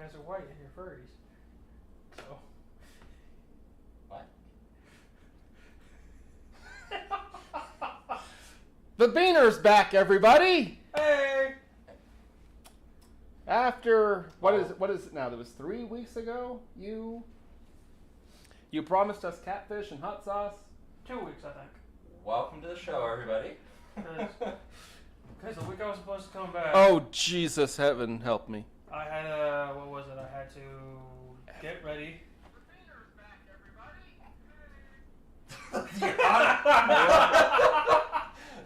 guys are white and you're furries. So. What? The Beaner's back, everybody! Hey! After, what is it now? That was 3 weeks ago? You promised us catfish and hot sauce? 2 weeks, I think. Welcome to the show, everybody. Because the week I was supposed to come back, Oh, Jesus, heaven help me. I had what was it? I had to get ready.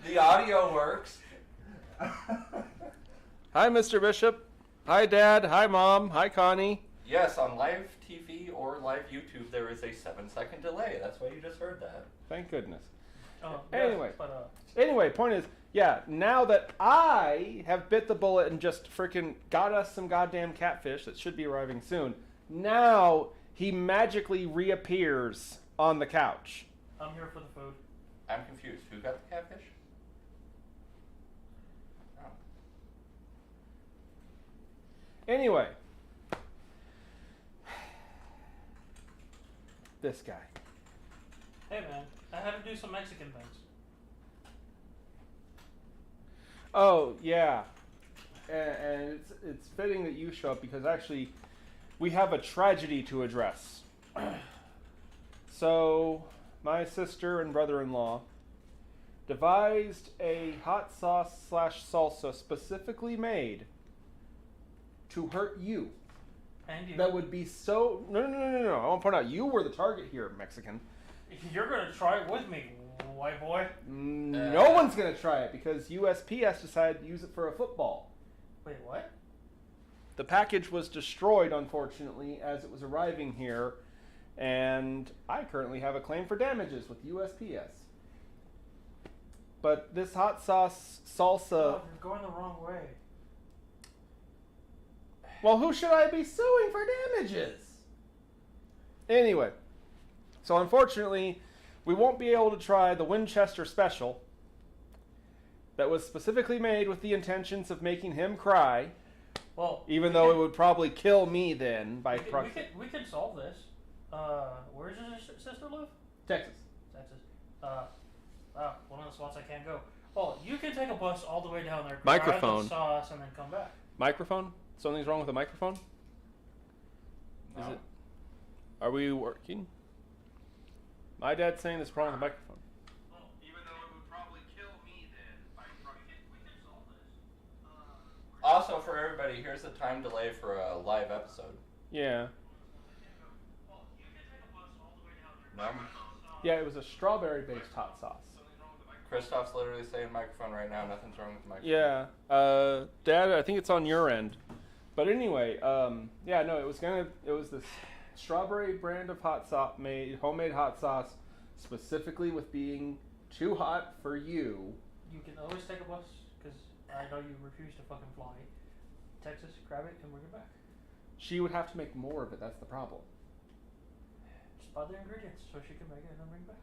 The audio works. Hi, Mr. Bishop. Hi, Dad. Hi, Mom. Hi, Connie. Yes, on live TV or live YouTube, there is a 7-second delay. That's why you just heard that. Thank goodness. Oh, Anyway. yes, but, Anyway, point is, yeah, now that I have bit the bullet and just freaking got us some goddamn catfish that should be arriving soon, now he magically reappears on the couch. I'm here for the food. I'm confused. Who got the catfish? Oh. Anyway. This guy. Hey man, I had to do some Mexican things. Oh, yeah. And it's fitting that you show up because actually we have a tragedy to address. So, my sister and brother-in-law devised a hot sauce / salsa specifically made to hurt you. And you. That would be so... No. I want to point out, you were the target here, Mexican. You're gonna try it with me, white boy. No one's going to try it because USPS decided to use it for a football. Wait, what? The package was destroyed, unfortunately, as it was arriving here, and I currently have a claim for damages with USPS. But this hot sauce salsa... Oh, you're going the wrong way. Well, who should I be suing for damages? Anyway, so unfortunately, we won't be able to try the Winchester Special that was specifically made with the intentions of making him cry. Well, Even though it would probably kill me then by proxy. we could solve this. Where does your sister live? Texas. Texas. One of the spots I can't go. Well, you can take a bus all the way down there, Microphone. grab the sauce, and then come back. Microphone? Something's wrong with the microphone? No. Is it? Are we working? My dad's saying there's a problem with the microphone. Well, even though it would probably kill me then, we can solve this. Also, for everybody, here's the time delay for a live episode. Yeah. Well, you can take a bus all the way down there. No. Yeah, it was a strawberry-based hot sauce. Kristoff's literally saying microphone right now. Nothing's wrong with the microphone. Yeah. Dad, I think it's on your end. But anyway, yeah, no, it was this strawberry brand of hot sauce, homemade hot sauce, specifically with being too hot for you. You can always take a bus, because I know you refuse to fucking fly. Texas, grab it, and bring it back. She would have to make more of it, that's the problem. Just buy the ingredients so she can make it and then bring it back.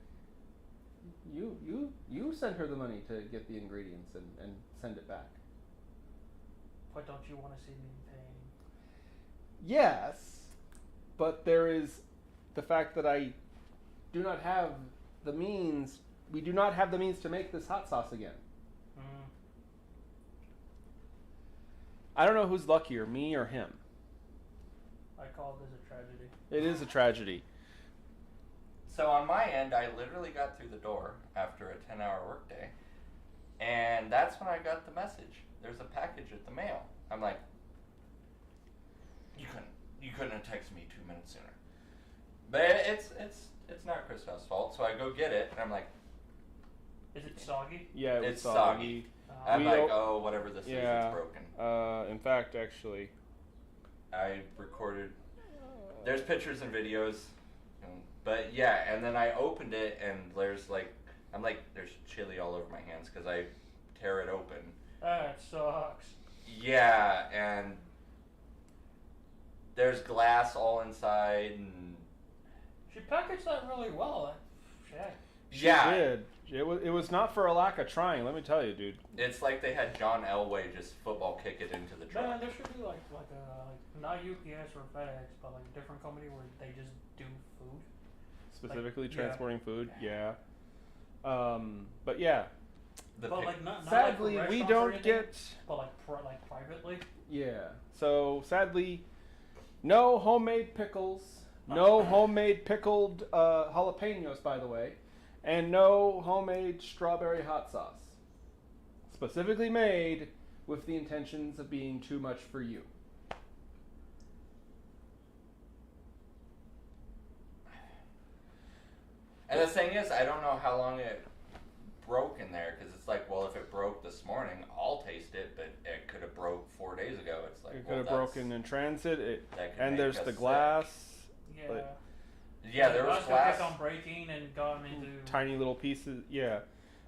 You send her the money to get the ingredients and send it back. But don't you want to see me in pain? Yes, but there is the fact that I do not have the means. We do not have the means to make this hot sauce again. I don't know who's luckier, me or him. I call this a tragedy. It is a tragedy. So on my end, I literally got through the door after a 10-hour workday, and that's when I got the message. There's a package at the mail. I'm like, you couldn't have texted me 2 minutes sooner. But it's not Kristoff's fault, so I go get it, and I'm like, Is it soggy? Yeah, it's soggy. I'm We like, don't- oh, whatever this is, it's broken. In fact, actually, I recorded. There's pictures and videos, but yeah. And then I opened it, and there's there's chili all over my hands because I tear it open. That sucks. Yeah, and there's glass all inside, and She packaged that really well. Shit. she yeah, did. It was not for a lack of trying, let me tell you, dude. It's like they had John Elway just football kick it into the truck. Man, there should be like not UPS or FedEx, but like a different company where they just do food. Specifically Like, transporting food, yeah. But yeah. The But pic- like not Sadly, like for we restaurants or don't anything, get. But like privately. Yeah. So sadly, no homemade pickles, no homemade pickled jalapenos, by the way, and no homemade strawberry hot sauce. Specifically made with the intentions of being too much for you. And the thing is, I don't know how long it broke in there, because it's like, well, if it broke this morning, I'll taste it, but it could have broke 4 days ago. It's like, It well, could have broken in transit, that could and make there's us the sick. glass, Yeah. But- Yeah, there was glass. kept on breaking and gotten into. tiny little pieces. Yeah.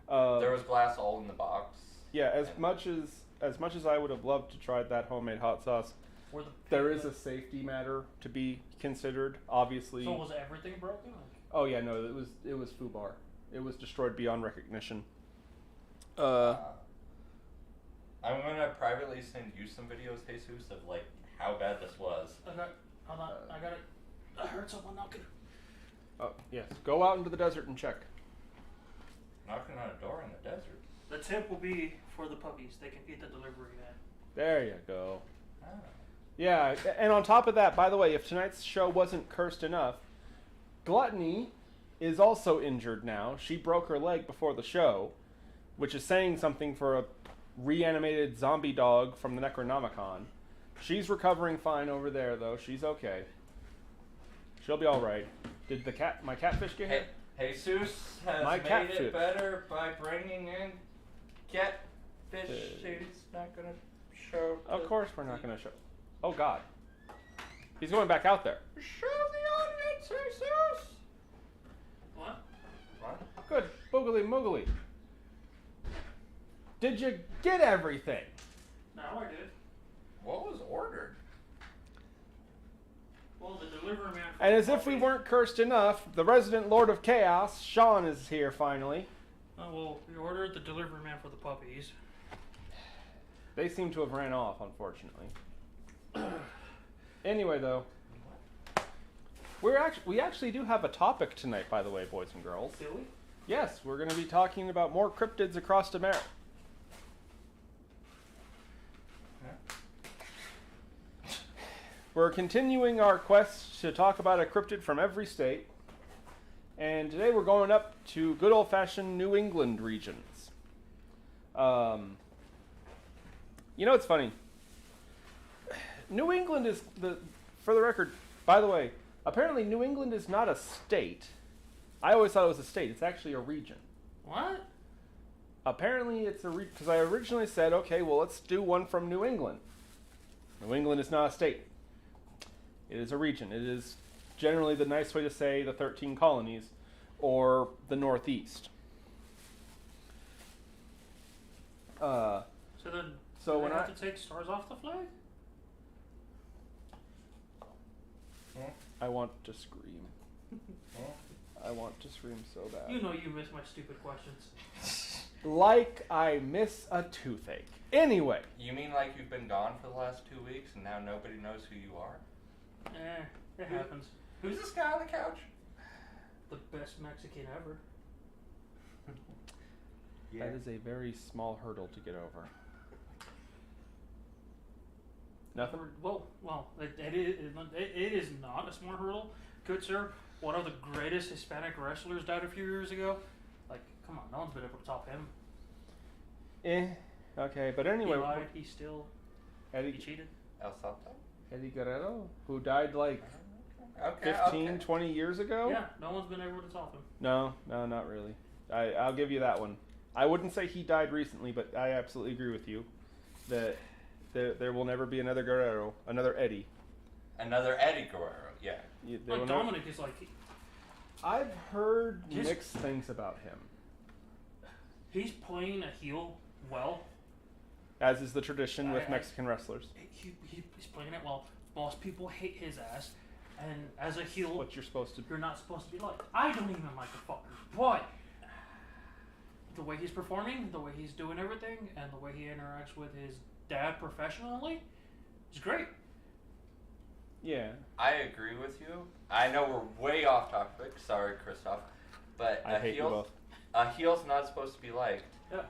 There was glass all in the box. Yeah, as and- much as I would have loved to try that homemade hot sauce, Were the there is a safety matter to be considered. Obviously. So was everything broken? Like, Oh yeah, no, it was FUBAR. It was destroyed beyond recognition. I'm gonna privately send you some videos, Jesus, of like how bad this was. hold on, I got it. I heard someone knocking. Oh yes, go out into the desert and check. Knocking on a door in the desert. The tip will be for the puppies. They can eat the delivery man. There you go. Ah. Yeah, and on top of that, by the way, if tonight's show wasn't cursed enough, Gluttony is also injured now. She broke her leg before the show, which is saying something for a reanimated zombie dog from the Necronomicon. She's recovering fine over there, though. She's okay. She'll be all right. Did my catfish get hit? Hey, Jesus has My made catfish. it better by bringing in catfish. He's not gonna show. Of course we're not going to show. Oh, God. He's going back out there. Show the audience, Jesus. What? What? Good. Boogly moogly. Did you get everything? No, I did. What was ordered? Well, the delivery man. And as if we weren't cursed enough, the resident Lord of Chaos, Sean, is here finally. Oh, well, we ordered the delivery man for the puppies. They seem to have ran off, unfortunately. Anyway, though, we actually do have a topic tonight, by the way, boys and girls. Do we? Yes, we're going to be talking about more cryptids across America. We're continuing our quest to talk about a cryptid from every state. And today we're going up to good old-fashioned New England regions. You know, it's funny. New England is for the record, by the way, apparently New England is not a state. I always thought it was a state. It's actually a region. What? Apparently it's a region, because I originally said, okay, well, let's do one from New England. New England is not a state. It is a region. It is generally the nice way to say the 13 colonies or the Northeast. So then, So do when they I have to take stars off the flag? I want to scream. I want to scream so bad. You know you miss my stupid questions. Like I miss a toothache. Anyway. You mean like you've been gone for the last 2 weeks and now nobody knows who you are? It happens. Who's this guy on the couch? The best Mexican ever. That is a very small hurdle to get over. Nothing? Well, it is not a small hurdle. Good sir, one of the greatest Hispanic wrestlers died a few years ago. Like, come on, no one's been able to top him. Okay, but anyway. He lied, he cheated. El Santo? Eddie Guerrero, who died like Okay, 15, 20 years ago? Yeah, no one's been able to top him. No, not really. I'll give you that one. I wouldn't say he died recently, but I absolutely agree with you that there will never be another Guerrero, another Eddie. Another Eddie Guerrero, yeah. There will Like Dominic is like, I've heard mixed things about him. he's playing a heel well. As is the tradition with Mexican wrestlers. He's playing it well. Most people hate his ass, and as a heel, What you're supposed to you're not supposed to be like. I don't even like the fucker, but the way he's performing, the way he's doing everything, and the way he interacts with his dad professionally, is great. Yeah. I agree with you. I know we're way off topic. Sorry, Kristoff. But I hate you both. A heel's not supposed to be liked. Yeah.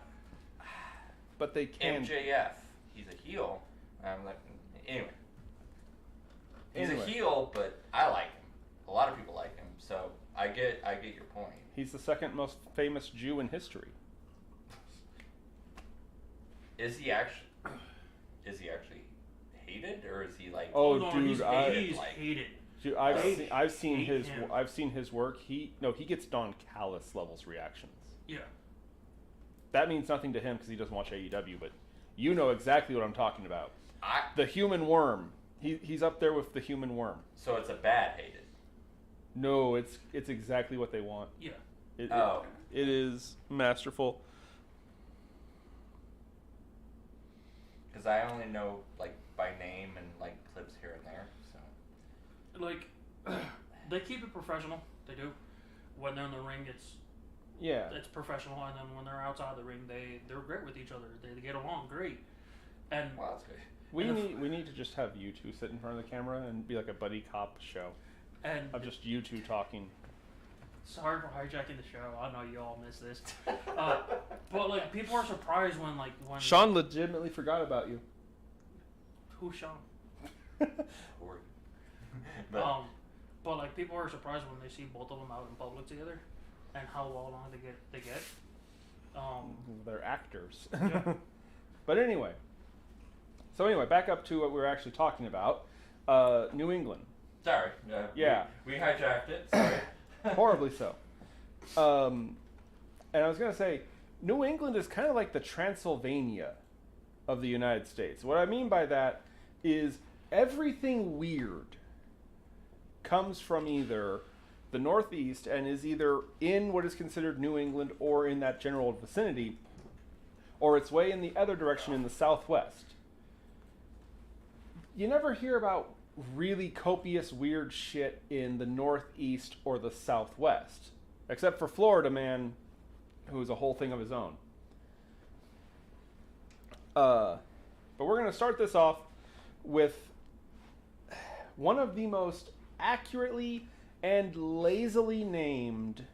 But they can. MJF, he's a heel. I'm like, anyway. He's Anyway. a heel, but I like him. A lot of people like him, so I get your point. He's the second most famous Jew in history. Is he actually hated, or is he like? Oh, no, dude, he's hated. Dude, They I've seen hate his him. I've seen his work. He gets Don Callis levels reactions. Yeah. That means nothing to him because he doesn't watch AEW, but you know exactly what I'm talking about. I, The human worm. He's up there with the human worm. so it's a bad hated. No, it's exactly what they want. Yeah. Oh. It is masterful. Because I only know like by name and like clips here and there. So Like, they keep it professional. They do. When they're in the ring, Yeah. it's professional, and then when they're outside the ring, they're great with each other. They get along great. And wow, that's good. We And need to just have you two sit in front of the camera and be like a buddy cop show and of just you two talking. sorry for hijacking the show. I know you all miss this. But like, people are surprised when Sean legitimately forgot about you. Who's Sean? Or- but But like, people are surprised when they see both of them out in public together, and how well along they get. They're actors. Yeah. But anyway. So anyway, back up to what we were actually talking about. New England. sorry. Yeah. We hijacked it. Sorry. Horribly so. And I was going to say, New England is kind of like the Transylvania of the United States. What I mean by that is everything weird comes from either the Northeast and is either in what is considered New England or in that general vicinity, or it's way in the other direction in the Southwest. You never hear about really copious weird shit in the Northeast or the Southwest, except for Florida Man, who is a whole thing of his own. But we're going to start this off with one of the most accurately and lazily named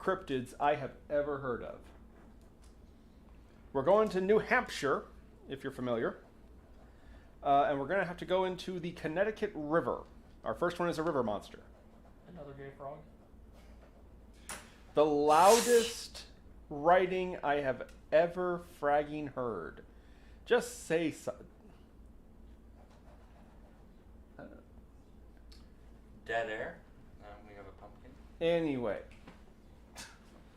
cryptids I have ever heard of. We're going to New Hampshire, if you're familiar. And we're going to have to go into the Connecticut River. Our first one is a river monster. Another gay frog. The loudest writing I have ever fragging heard. Just say so. Dead air. We have a pumpkin. Anyway.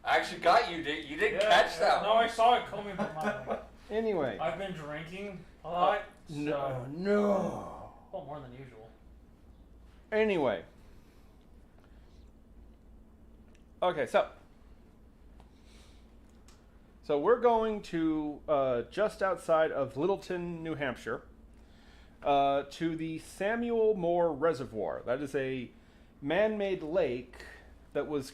I actually got you. You didn't catch that No, one. I saw it coming from my leg. Anyway. I've been drinking a lot. No. Well, more than usual. Anyway. Okay, so we're going to just outside of Littleton, New Hampshire, to the Samuel Moore Reservoir. That is a man-made lake that was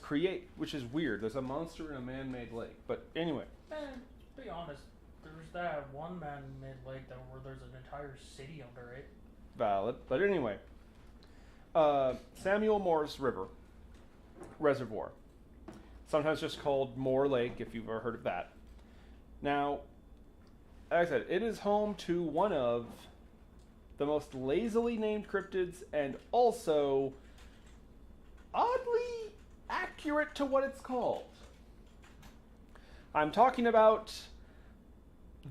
which is weird. There's a monster in a man-made lake. But anyway. Man, to be honest, there's that one man-made lake where there's an entire city under it. Valid. But anyway. Samuel Moore's Reservoir. Sometimes just called Moore Lake, if you've ever heard of that. Now, like I said, it is home to one of the most lazily named cryptids and also oddly accurate to what it's called. I'm talking about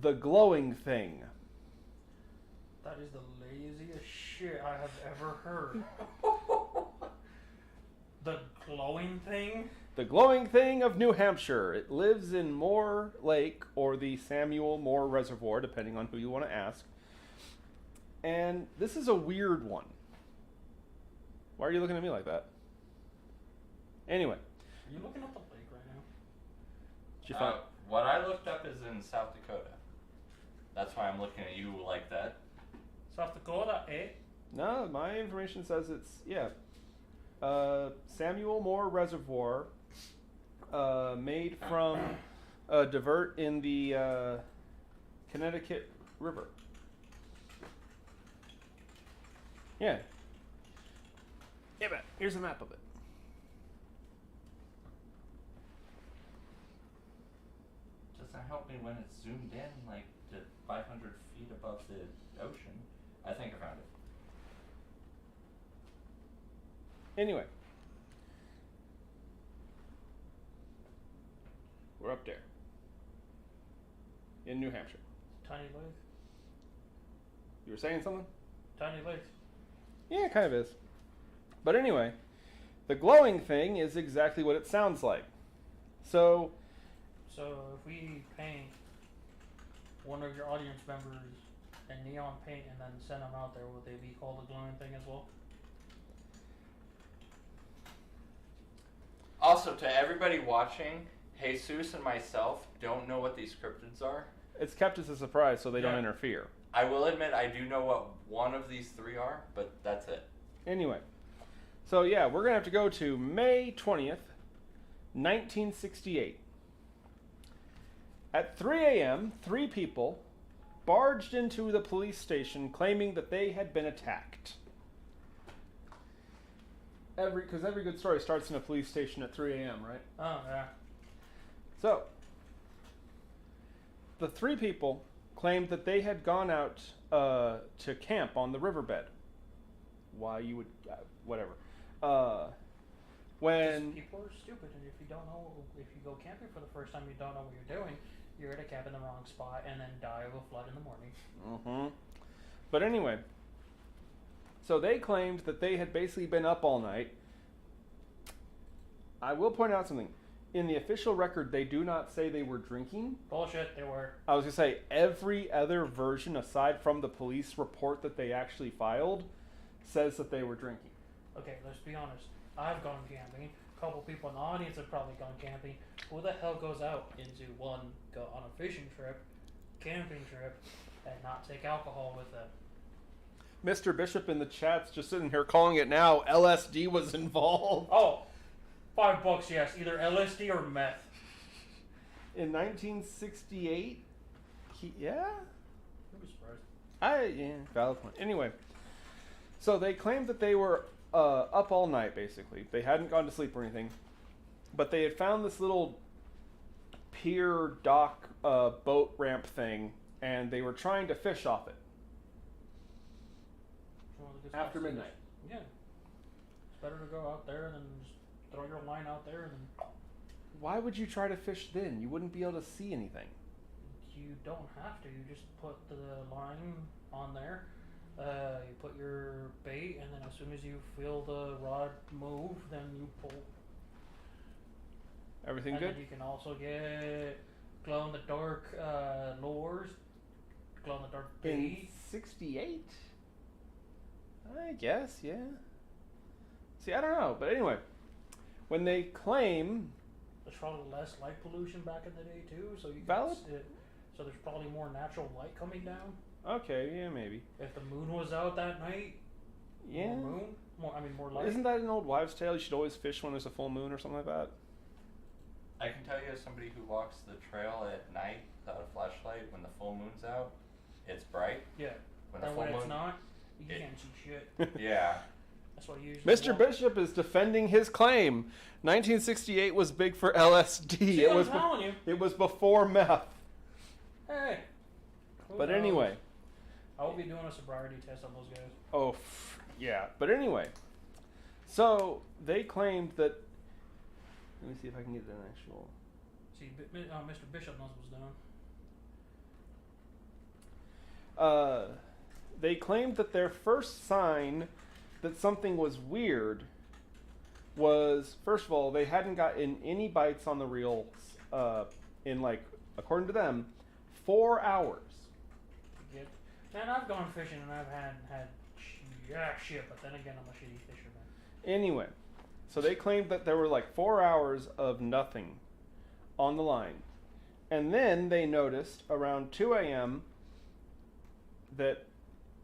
the glowing thing. That is the laziest shit I have ever heard. The glowing thing? The glowing thing of New Hampshire. It lives in Moore Lake or the Samuel Moore Reservoir, depending on who you want to ask. And this is a weird one. Why are you looking at me like that? Anyway. Are you looking at the lake right now? Did you find... What I looked up is in South Dakota. That's why I'm looking at you like that. South Dakota, eh? No, my information says it's, Samuel Moore Reservoir, made from divert in the Connecticut River. Yeah. Yeah, but here's a map of it. Doesn't help me when it's zoomed in, like, to 500 feet above the ocean. I think I found it. Anyway. We're up there. In New Hampshire. Tiny lake. You were saying something? Tiny lake. Yeah, it kind of is. But anyway, the glowing thing is exactly what it sounds like. So if we paint one of your audience members in neon paint and then send them out there, would they be called a glowing thing as well? Also, to everybody watching, Jesus and myself don't know what these cryptids are. it's kept as a surprise so they don't interfere. I will admit I do know what one of these three are, but that's it. Anyway, so yeah, we're going to have to go to May 20th, 1968. At 3 a.m., 3 people barged into the police station claiming that they had been attacked. Because every good story starts in a police station at 3 a.m., right? Oh, yeah. So, the 3 people claimed that they had gone out to camp on the riverbed. Why you would, whatever. When people are stupid, and if you go camping for the first time, you don't know what you're doing. You're at a camp in the wrong spot, and then die of a flood in the morning. Mm-hmm. But anyway, so they claimed that they had basically been up all night. I will point out something. In the official record, they do not say they were drinking. Bullshit, they were. I was going to say, every other version aside from the police report that they actually filed says that they were drinking. Okay, let's be honest. I've gone camping. A couple people in the audience have probably gone camping. Who the hell goes out into go on a fishing trip, camping trip, and not take alcohol with them? Mr. Bishop in the chat's just sitting here calling it now. LSD was involved. Oh, $5, yes. Either LSD or meth. In 1968, yeah? I'm surprised. Yeah, valid point. Anyway, so they claimed that they were up all night, basically. They hadn't gone to sleep or anything. But they had found this little pier dock boat ramp thing, and they were trying to fish off it. After midnight. Yeah. It's better to go out there than just throw your line out there and then... Why would you try to fish then? You wouldn't be able to see anything. You don't have to. You just put the line on there. You put your bait, and then as soon as you feel the rod move, then you pull. Everything and good? Then you can also get glow-in-the-dark lures, glow-in-the-dark bait. In 68? I guess, yeah. See, I don't know. But anyway, when they claim... There's probably less light pollution back in the day, too. So you Valid? So there's probably more natural light coming down. Okay, yeah, maybe. If the moon was out that night, yeah. more light. Isn't that an old wives' tale? You should always fish when there's a full moon or something like that? I can tell you as somebody who walks the trail at night without a flashlight, when the full moon's out, it's bright. Yeah. When the and full when moon, it's not, you can't see shit. Yeah. That's what you usually Mr. Bishop is defending his claim. 1968 was big for LSD. See, I'm telling you. It was before meth. Hey. But anyway. I will be doing a sobriety test on those guys. Oh, yeah. But anyway. So, they claimed that... Let me see if I can get an actual... See, Mr. Bishop knows what's doing. They claimed that their first sign that something was weird was, first of all, they hadn't gotten any bites on the reels in, like, according to them, 4 hours. And I've gone fishing and I've had shit, but then again, I'm a shitty fisherman. Anyway, so they claimed that there were like 4 hours of nothing on the line. And then they noticed around 2 a.m. that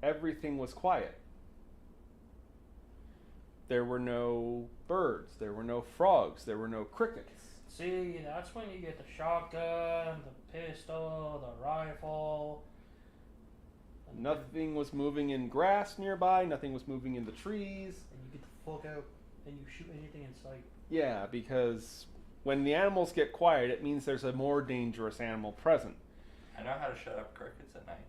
everything was quiet. There were no birds, there were no frogs, there were no crickets. See, that's when you get the shotgun, the pistol, the rifle. Nothing was moving in grass nearby. Nothing was moving in the trees. And you get the fuck out and you shoot anything in sight. Yeah, because when the animals get quiet, it means there's a more dangerous animal present. I know how to shut up crickets at night.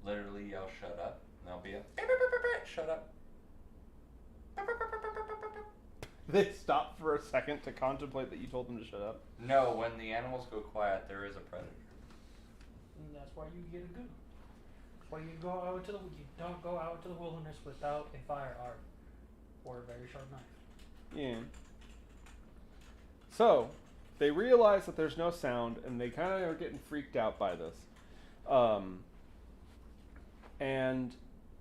Literally yell shut up, and they'll be a shut up. They stop for a second to contemplate that you told them to shut up. No, when the animals go quiet, there is a predator. And that's why you get a gun. That's why you don't go out to the wilderness without a firearm or a very sharp knife. Yeah. So, they realize that there's no sound, and they kind of are getting freaked out by this. And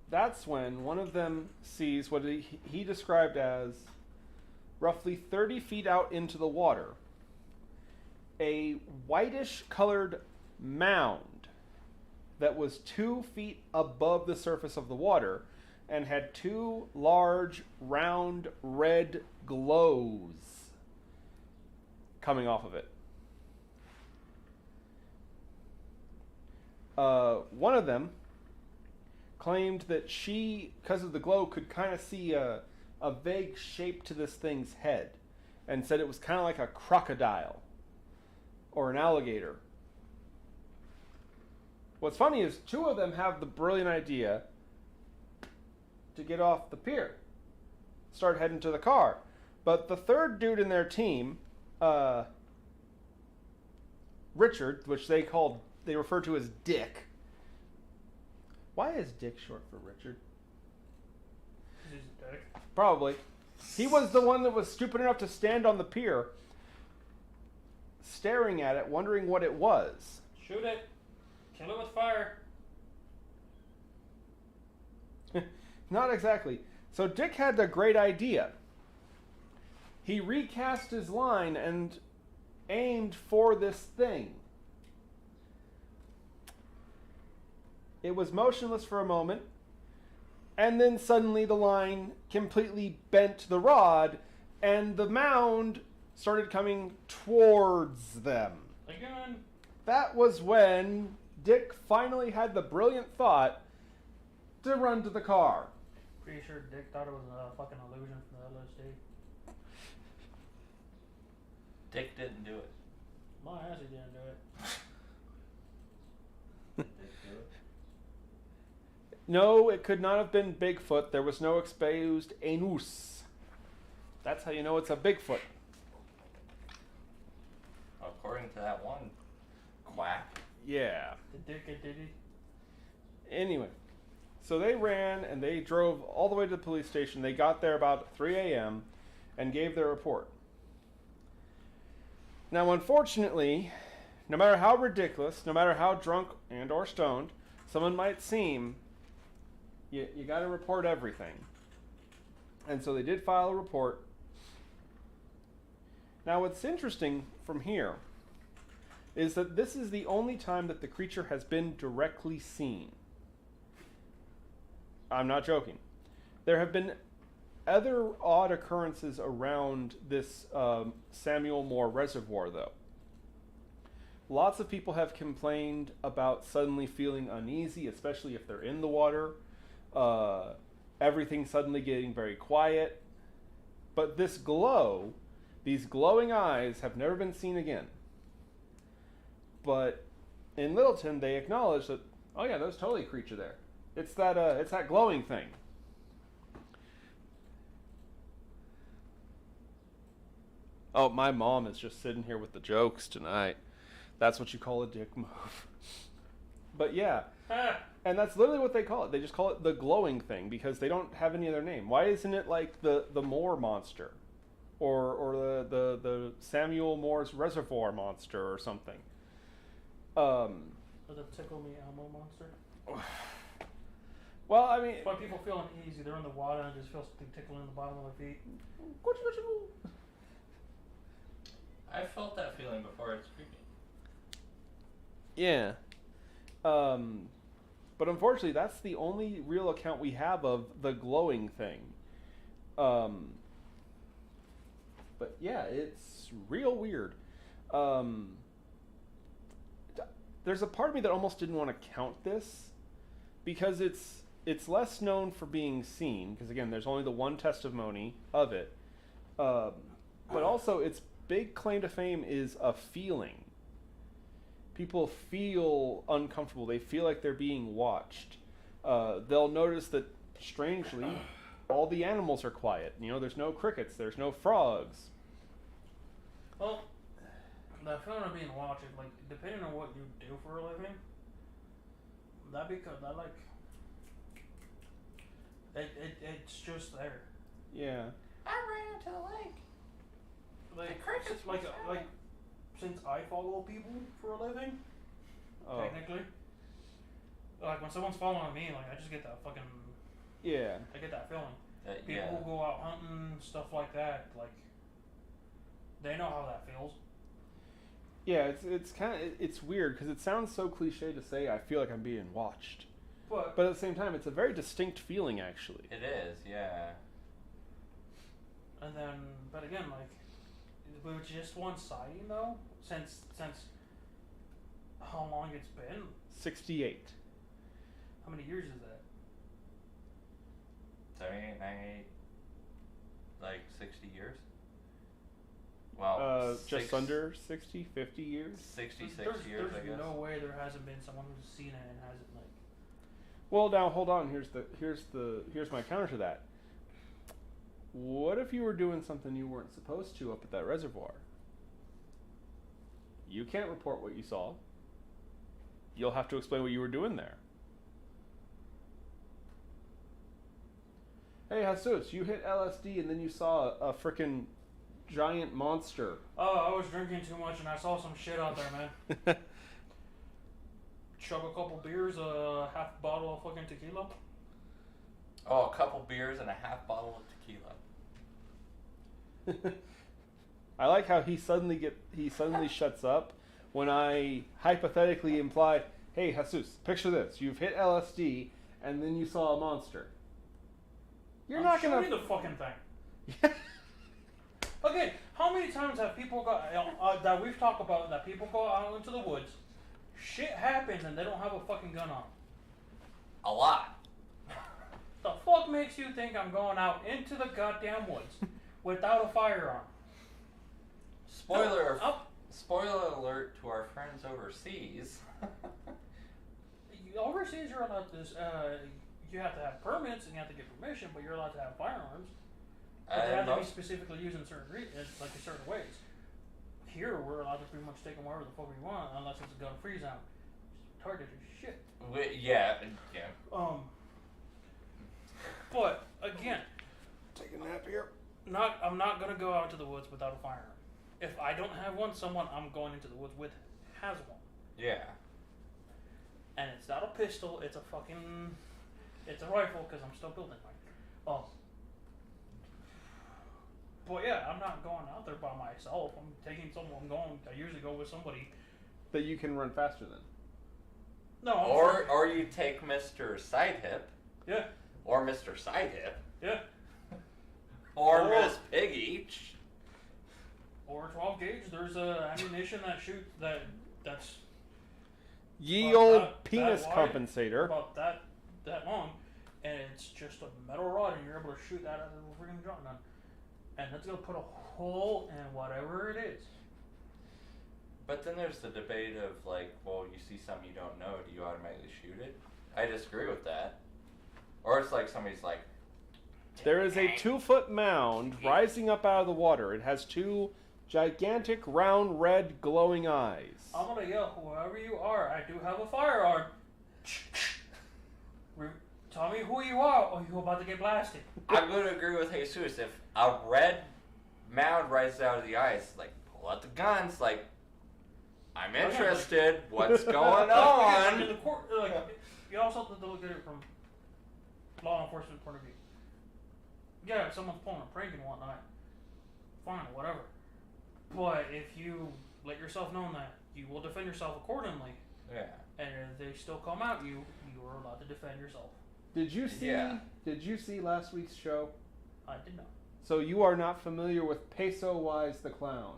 that's when one of them sees what he described as roughly 30 feet out into the water, a whitish colored mound that was 2 feet above the surface of the water and had two large, round, red glows coming off of it. One of them claimed that she, because of the glow, could kind of see a vague shape to this thing's head, and said it was kind of like a crocodile or an alligator. What's funny is two of them have the brilliant idea to get off the pier, start heading to the car. But the third dude in their team, Richard, which they refer to as Dick. Why is Dick short for Richard? He's a dick. Probably. He was the one that was stupid enough to stand on the pier, staring at it, wondering what it was. Shoot it. Kill it with fire. Not exactly. So Dick had a great idea. He recast his line and aimed for this thing. It was motionless for a moment, and then suddenly the line completely bent the rod, and the mound started coming towards them. Again. That was when Dick finally had the brilliant thought to run to the car. Pretty sure Dick thought it was a fucking illusion from the LSD. Dick didn't do it. My ass, he didn't do it. Dick do it? No, it could not have been Bigfoot. There was no exposed anus. That's how you know it's a Bigfoot. According to that one quack. Yeah. Did Dick get diddy? Anyway, so they ran and they drove all the way to the police station. They got there about 3 a.m. and gave their report. Now, unfortunately, no matter how ridiculous, no matter how drunk and or stoned someone might seem, you got to report everything. And so they did file a report. Now, what's interesting from here is that this is the only time that the creature has been directly seen. I'm not joking. There have been other odd occurrences around this Samuel Moore Reservoir, though. Lots of people have complained about suddenly feeling uneasy, especially if they're in the water. Everything suddenly getting very quiet. But this glow, these glowing eyes, have never been seen again. But in Littleton, they acknowledge that, oh yeah, there's totally a creature there. It's that glowing thing. Oh, my mom is just sitting here with the jokes tonight. That's what you call a dick move. But yeah, and that's literally what they call it. They just call it the glowing thing because they don't have any other name. Why isn't it like the Moore monster, or the Samuel Moore's Reservoir monster or something? Or the Tickle Me Elmo monster? Well, I mean, Why people feel uneasy? They're in the water and just feel something tickling in the bottom of their feet. I felt that feeling before. It's creepy. Yeah. But unfortunately, that's the only real account we have of the glowing thing. But yeah, it's real weird. There's a part of me that almost didn't want to count this because it's less known for being seen, because again, there's only the one testimony of it. But also, its big claim to fame is a feeling. People feel uncomfortable. They feel like they're being watched. They'll notice that, strangely, all the animals are quiet. You know, there's no crickets, there's no frogs. Well, the feeling of being watched, like, depending on what you do for a living, it's just there. Yeah. I ran into the lake. Like, The crickets like, were like, since I follow people for a living, technically, like, when someone's following me, like, I just get that fucking, Yeah. I get that feeling. People Yeah. who go out hunting, stuff like that, like, they know how that feels. Yeah, it's kind of it's weird because it sounds so cliche to say I feel like I'm being watched, But but at the same time, it's a very distinct feeling actually. It is, yeah. and then, but again, like, with just one sighting though, since how long it's been? 68. How many years is that? 78, 98, like 60 years? Well, Just under 60, 50 years. 66 There's years, I guess. no way there hasn't been someone who's seen it and hasn't, like. Well, now hold on. Here's my counter to that. What if you were doing something you weren't supposed to up at that reservoir? You can't report what you saw. You'll have to explain what you were doing there. Hey, Jesus, you hit LSD and then you saw a frickin' giant monster. Oh, I was drinking too much and I saw some shit out there, man. Chug a couple beers, a half bottle of fucking tequila. Oh, a couple beers and a half bottle of tequila. I like how he suddenly shuts up when I hypothetically imply, "Hey, Jesus, picture this: you've hit LSD and then you saw a monster." You're not Show gonna me the fucking thing. Okay, how many times have people that we've talked about that people go out into the woods, shit happens and they don't have a fucking gun on? A lot. The fuck makes you think I'm going out into the goddamn woods without a firearm? Spoiler alert to our friends overseas. Overseas, you're allowed to. You have to have permits and you have to get permission, but you're allowed to have firearms. But they have to be specifically used in certain certain ways. Here, we're allowed to pretty much take them wherever the fuck we want, unless it's a gun-free zone. It's retarded as shit. Yeah. But again, take a nap here. I'm not gonna go out to the woods without a firearm. If I don't have one, someone I'm going into the woods with has one. Yeah. And it's not a pistol. It's a rifle because I'm still building mine. But yeah, I'm not going out there by myself. I'm taking someone. I usually go with somebody that you can run faster than. No. Or you take Mr. Sidehip. Yeah. Or Mr. Sidehip. Yeah. Or Miss Piggy. Or 12 gauge. There's ammunition that's Ye old penis compensator. About that long, and it's just a metal rod, and you're able to shoot that out of a freaking shotgun, and that's gonna put a hole in whatever it is. But then there's the debate of like, well, you see something you don't know, do you automatically shoot it? I disagree with that. Or it's like somebody's like, there is a 2-foot mound rising up out of the water. It has 2 gigantic, round, red, glowing eyes. I'm gonna yell, whoever you are, I do have a firearm. Tell me who you are, or you're about to get blasted. I'm going to agree with Jesus. If a red mound rises out of the eyes, like, pull out the guns, like, I'm interested. What's going on? In the court, you also have to look at it from law enforcement point of view. Yeah, if someone's pulling a prank and whatnot, fine, whatever. But if you let yourself know that, you will defend yourself accordingly. Yeah. And if they still come at you, you are allowed to defend yourself. Did you see? Yeah. Did you see last week's show? I did not. So you are not familiar with Peso Wise the Clown.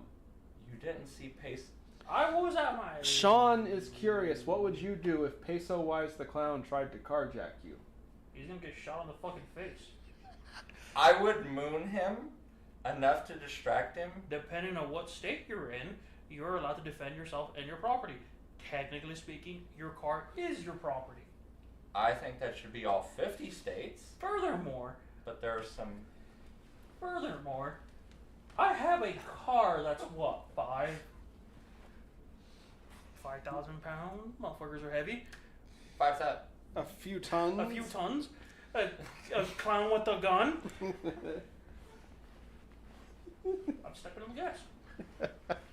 You didn't see Pace. I was at my. Sean is curious. What would you do if Peso Wise the Clown tried to carjack you? He's gonna get shot in the fucking face. I would moon him enough to distract him. Depending on what state you're in, you're allowed to defend yourself and your property. Technically speaking, your car is your property. I think that should be all 50 states. Furthermore, But there are some. I have a car that's what, 5,000 pounds? Motherfuckers are heavy. 5,000. A few tons. A few tons. A clown with a gun. I'm stepping on the gas.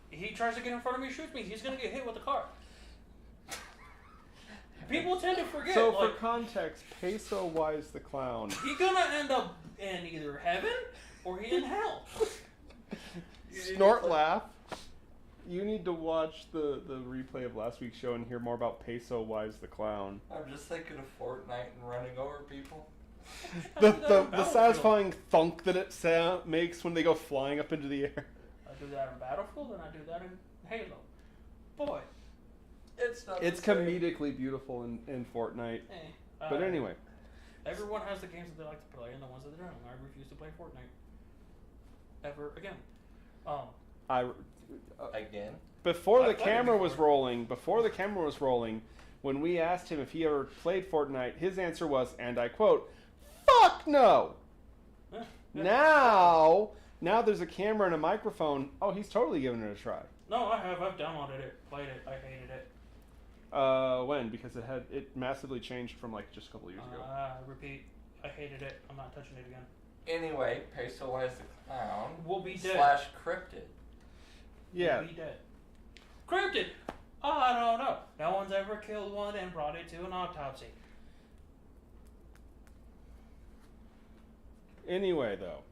He tries to get in front of me, shoots me. He's gonna get hit with the car. People tend to forget. So for context, Peso Wise the Clown. He's gonna end up in either heaven or he in hell. Snort laugh. You need to watch the replay of last week's show and hear more about Peso Wise the Clown. I'm just thinking of Fortnite and running over people. The satisfying thunk that it makes when they go flying up into the air. I do that in Battlefield and I do that in Halo. Boy. It's not. It's comedically beautiful in Fortnite. But anyway. Everyone has the games that they like to play and the ones that they don't. I refuse to play Fortnite. Ever again. Again? Before the camera was rolling, when we asked him if he ever played Fortnite, his answer was, and I quote, "Fuck no!" Now there's a camera and a microphone. Oh, he's totally giving it a try. No, I have. I've downloaded it, played it. I hated it. When? Because it massively changed from like just a couple years ago. Repeat. I hated it. I'm not touching it again. Anyway, Peso Wise the Clown. We'll be dead. / Cryptid. Yeah. We'll be dead. Cryptid! I don't know. No one's ever killed one and brought it to an autopsy. Anyway, though.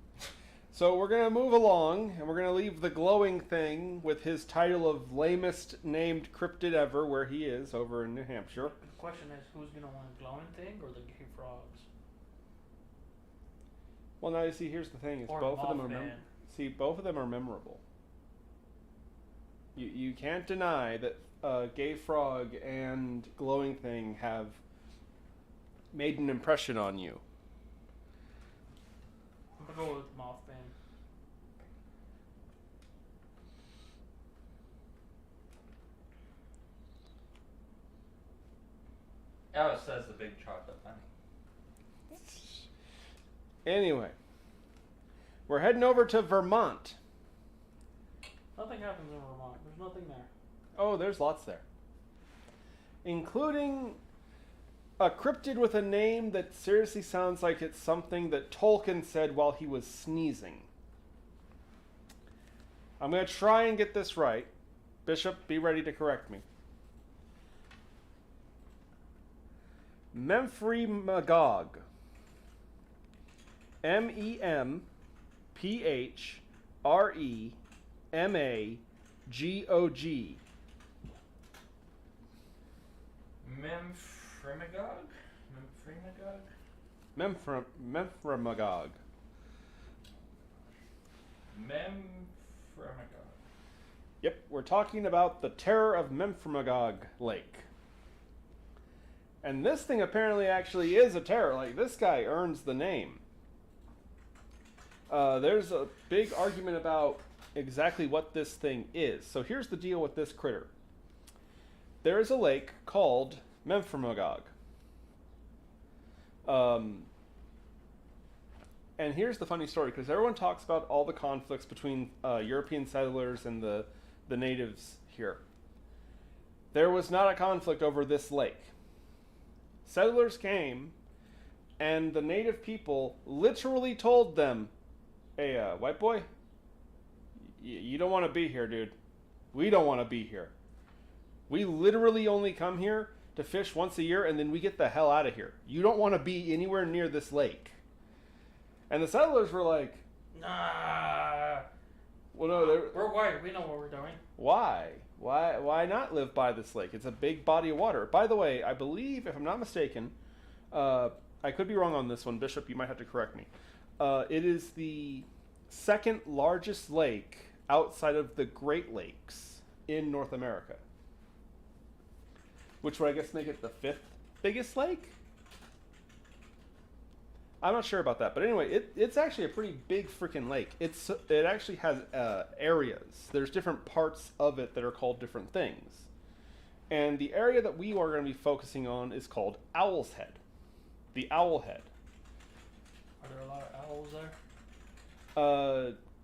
So we're going to move along, and we're going to leave the glowing thing with his title of lamest named cryptid ever, where he is, over in New Hampshire. The question is, who's going to want a glowing thing or the gay frogs? Well, now you see, here's the thing: is Or both of them are Mothman. both of them are memorable. You can't deny that Gay Frog and Glowing Thing have made an impression on you. I'm going to go with Mothman. Oh, it says the big chocolate bunny. Anyway, we're heading over to Vermont. Nothing happens in Vermont. There's nothing there. Oh, there's lots there. Including a cryptid with a name that seriously sounds like it's something that Tolkien said while he was sneezing. I'm going to try and get this right. Bishop, be ready to correct me. Memphremagog. MEMPHREMAGOG. Memphremagog? Memphremagog. Memphremagog. Yep, we're talking about the Terror of Memphremagog Lake. And this thing apparently actually is a terror. Like, this guy earns the name. There's a big argument about exactly what this thing is. So here's the deal with this critter. There is a lake called Memphremagog. And here's the funny story, because everyone talks about all the conflicts between European settlers and the natives here. There was not a conflict over this lake. Settlers came, and the native people literally told them, "Hey, white boy, you don't want to be here, dude. We don't want to be here. We literally only come here to fish once a year, and then we get the hell out of here. You don't want to be anywhere near this lake." And the settlers were like, Nah. "Well, no, We're white. We know what we're doing. why? Why not live by this lake? It's a big body of water." By the way, I believe, if I'm not mistaken, I could be wrong on this one. Bishop, you might have to correct me. It is the second largest lake outside of the Great Lakes in North America. Which would, I guess, make it the 5th biggest lake? I'm not sure about that. But anyway, it's actually a pretty big freaking lake. It actually has areas. There's different parts of it that are called different things. And the area that we are going to be focusing on is called Owl's Head. The Owl Head. Are there a lot of owls there?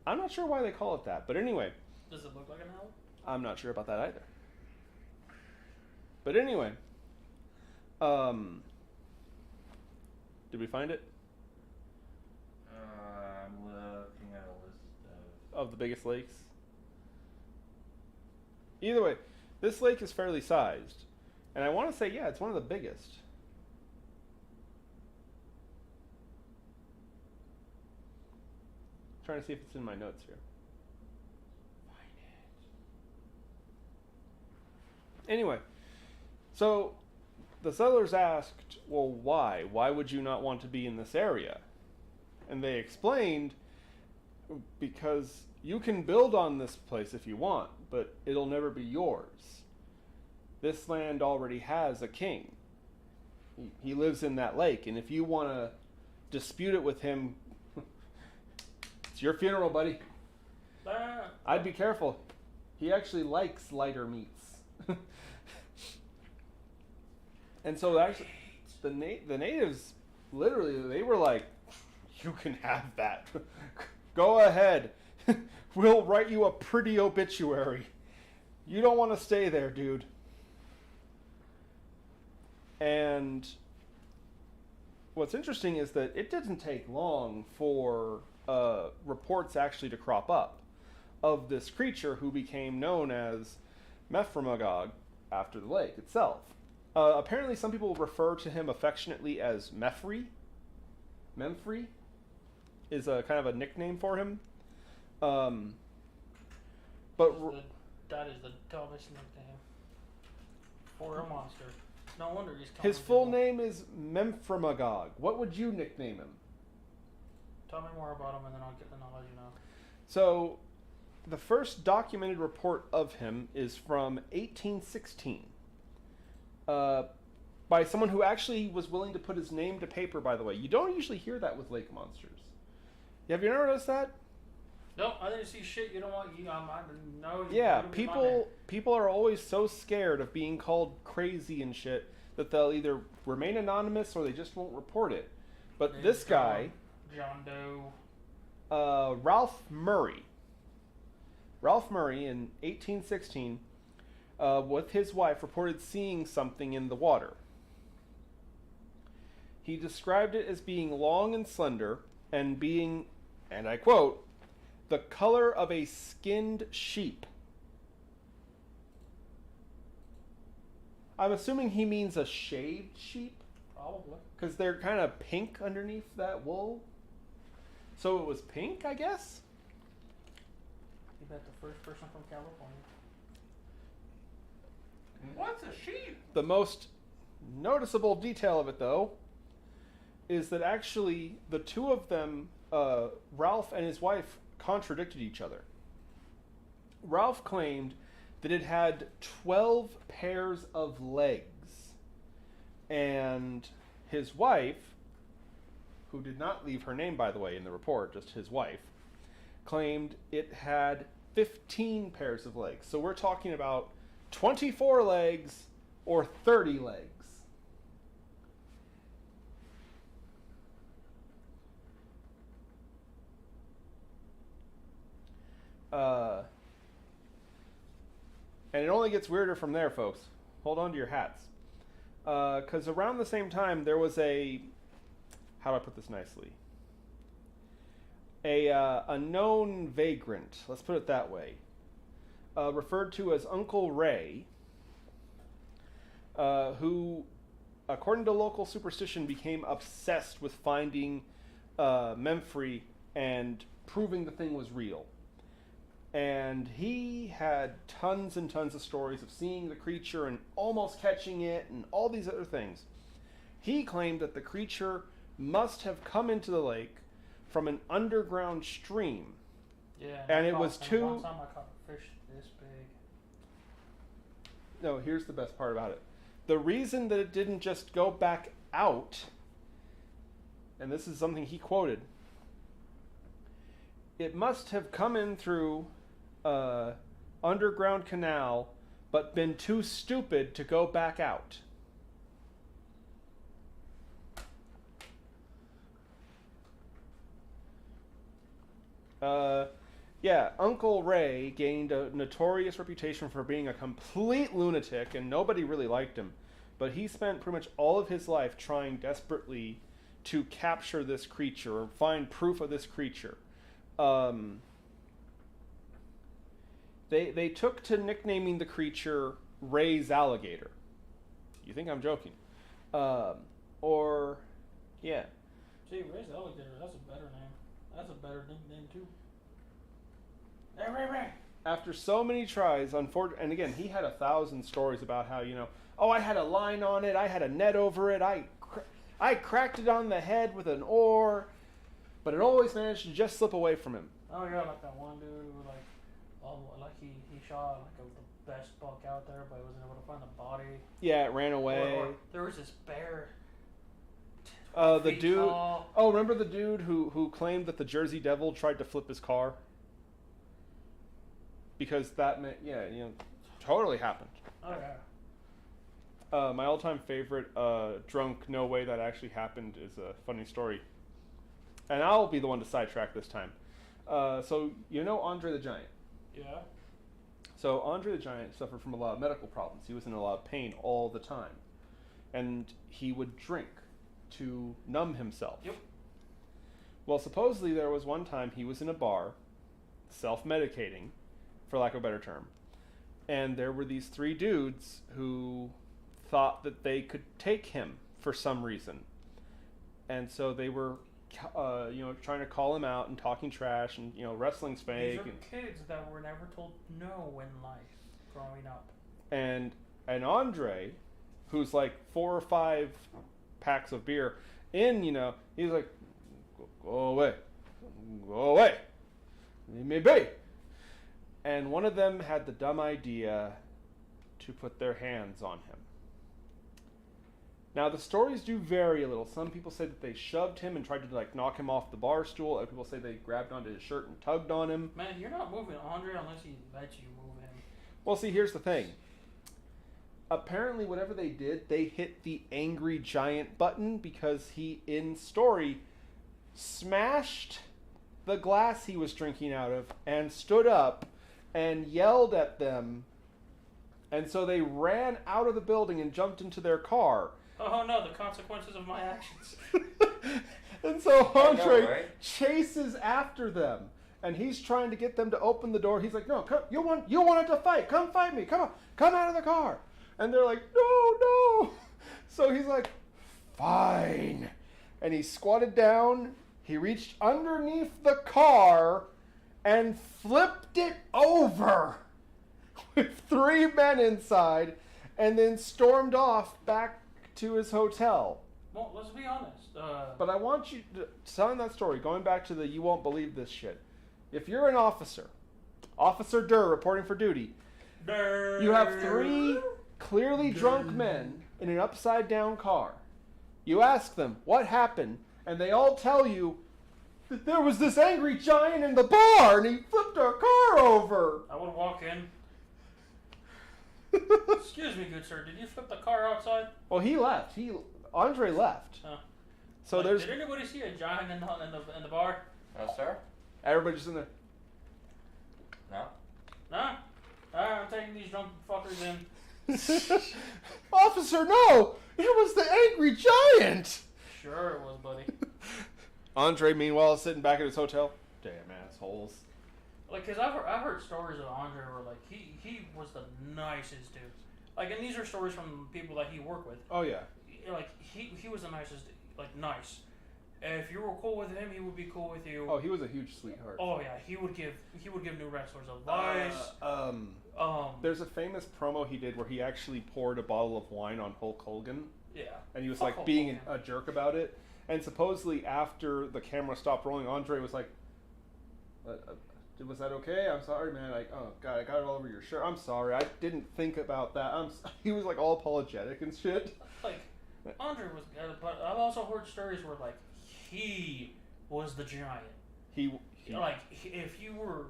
I'm not sure why they call it that. But anyway. Does it look like an owl? I'm not sure about that either. But anyway. Did we find it? I'm looking at a list of the biggest lakes. Either way, this lake is fairly sized. And I want to say, yeah, it's one of the biggest. Trying to see if it's in my notes here. Find it. Anyway, so the settlers asked, well, why? Why would you not want to be in this area? And they explained, because you can build on this place if you want, but it'll never be yours. This land already has a king. He lives in that lake, and if you want to dispute it with him, it's your funeral, buddy. I'd be careful. He actually likes lighter meats. And so actually, the natives, literally, they were like, you can have that. Go ahead. We'll write you a pretty obituary. You don't want to stay there, dude. And what's interesting is that it didn't take long for reports actually to crop up of this creature who became known as Memphremagog after the lake itself. Apparently some people refer to him affectionately as Memphrey. Memphrey is a kind of a nickname for him. But that is the dumbest nickname for a monster. No wonder he's his full name is Memphremagog. What would you nickname him? Tell me more about him and then I'll let you know. So, the first documented report of him is from 1816. By someone who actually was willing to put his name to paper, by the way. You don't usually hear that with lake monsters. Have you ever noticed that? No, I didn't see shit you don't want. I didn't know. Yeah, people are always so scared of being called crazy and shit that they'll either remain anonymous or they just won't report it. But this guy, John Doe, Ralph Murray in 1816, with his wife, reported seeing something in the water. He described it as being long and slender and being, and I quote, the color of a skinned sheep. I'm assuming he means a shaved sheep. Probably. Because they're kind of pink underneath that wool. So it was pink, I guess? You bet the first person from California. What's a sheep? The most noticeable detail of it, though, is that actually the two of them, Ralph and his wife, contradicted each other. Ralph claimed that it had 12 pairs of legs, and his wife, who did not leave her name, by the way, in the report, just his wife, claimed it had 15 pairs of legs. So we're talking about 24 legs or 30 legs. And it only gets weirder from there, folks. Hold on to your hats. Because around the same time, there was a... How do I put this nicely? A known vagrant, let's put it that way, referred to as Uncle Ray, who, according to local superstition, became obsessed with finding Memphrey and proving the thing was real. And he had tons and tons of stories of seeing the creature and almost catching it and all these other things. He claimed that the creature must have come into the lake, from an underground stream. Yeah. And it was too... One time I caught a fish this big. No, here's the best part about it. The reason that it didn't just go back out, and this is something he quoted, it must have come in through underground canal, but been too stupid to go back out. Yeah, Uncle Ray gained a notorious reputation for being a complete lunatic, and nobody really liked him. But he spent pretty much all of his life trying desperately to capture this creature or find proof of this creature. They took to nicknaming the creature Ray's Alligator. You think I'm joking? Or, yeah. Gee, Ray's Alligator, that's a better name. That's a better nickname, too. Hey, Ray! After so many tries, and again, he had 1,000 stories about how, oh, I had a line on it, I had a net over it, I cracked it on the head with an oar, but it always managed to just slip away from him. Oh, yeah, like that one dude who, he shot, the best buck out there, but he wasn't able to find the body. Yeah, it ran away. Or there was this bear. The dude... Tall. Oh, remember the dude who claimed that the Jersey Devil tried to flip his car? Because that meant, totally happened. Oh, yeah. My all-time favorite drunk no way that actually happened is a funny story. And I'll be the one to sidetrack this time. So, Andre the Giant? Yeah. So, Andre the Giant suffered from a lot of medical problems. He was in a lot of pain all the time. And he would drink to numb himself. Yep. Well, supposedly there was one time he was in a bar, self-medicating, for lack of a better term. And there were these 3 dudes who thought that they could take him for some reason. And so they were, trying to call him out and talking trash and, wrestling's fake. These are kids that were never told no in life growing up. And Andre, who's like 4 or 5 packs of beer in, he's like, go away, leave me be. And one of them had the dumb idea to put their hands on him. Now, the stories do vary a little. Some people say that they shoved him and tried to, knock him off the bar stool. Other people say they grabbed onto his shirt and tugged on him. Man, you're not moving Andre unless he lets you move him. Well, see, here's the thing. Apparently, whatever they did, they hit the angry giant button because he, in story, smashed the glass he was drinking out of and stood up and yelled at them, and so they ran out of the building and jumped into their car. Oh no, the consequences of my actions. And so Andre chases after them, and he's trying to get them to open the door. He's like, no, come, you wanted to fight, come fight me, come on, come out of the car. And they're like, no. So he's like, fine. And he squatted down, he reached underneath the car, and flipped it over with 3 men inside, and then stormed off back to his hotel. Well, let's be honest. But I want you to, telling that story, going back to the you won't believe this shit. If you're an officer, Officer Durr reporting for duty, Durr. You have 3 clearly drunk men in an upside down car. You ask them, what happened? And they all tell you, there was this angry giant in the bar, and he flipped our car over. I would walk in. Excuse me, good sir. Did you flip the car outside? Well, he left. Andre left. So there's. Did anybody see a giant in the bar? No, sir. Everybody's in there. No. No. All right, I'm taking these drunk fuckers in. Officer, no! It was the angry giant. Sure it was, buddy. Andre, meanwhile, is sitting back at his hotel. Damn assholes. Cause I've heard stories of Andre where he was the nicest dude. And these are stories from people that he worked with. Oh yeah. He was the nicest, nice. If you were cool with him, he would be cool with you. Oh, he was a huge sweetheart. Oh yeah, he would give new wrestlers advice. There's a famous promo he did where he actually poured a bottle of wine on Hulk Hogan. Yeah. And he was Hulk being Hogan. a jerk about it. And supposedly after the camera stopped rolling, Andre was like, was that okay? I'm sorry, man. Like, oh god, I got it all over your shirt. I'm sorry. I didn't think about that. He was like all apologetic and shit. Like, Andre was good, but I've also heard stories where like he was the giant. If you were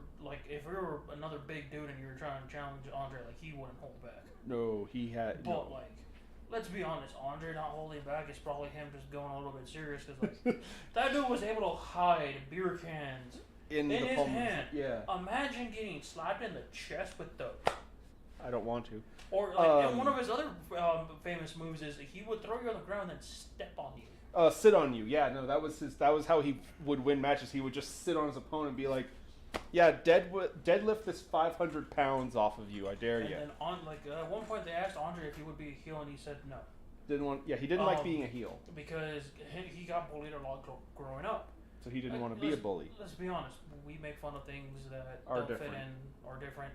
another big dude and you were trying to challenge Andre, like he wouldn't hold back. No, he had. But No. like, let's be honest, Andre not holding back is probably him just going a little bit serious because like that dude was able to hide beer cans in his hand. Yeah. Imagine getting slapped in the chest with those. I don't want to. Or like, and one of his other famous moves is he would throw you on the ground and then step on you. Sit on you. Yeah, no, that was how he would win matches. He would just sit on his opponent and be like, "Yeah, deadlift this 500 pounds off of you. I dare you." And then at one point they asked Andre if he would be a heel, and he said no. He didn't like being a heel because he got bullied a lot growing up. So he didn't want to be a bully. Let's be honest. We make fun of things that Are don't different. fit in or different,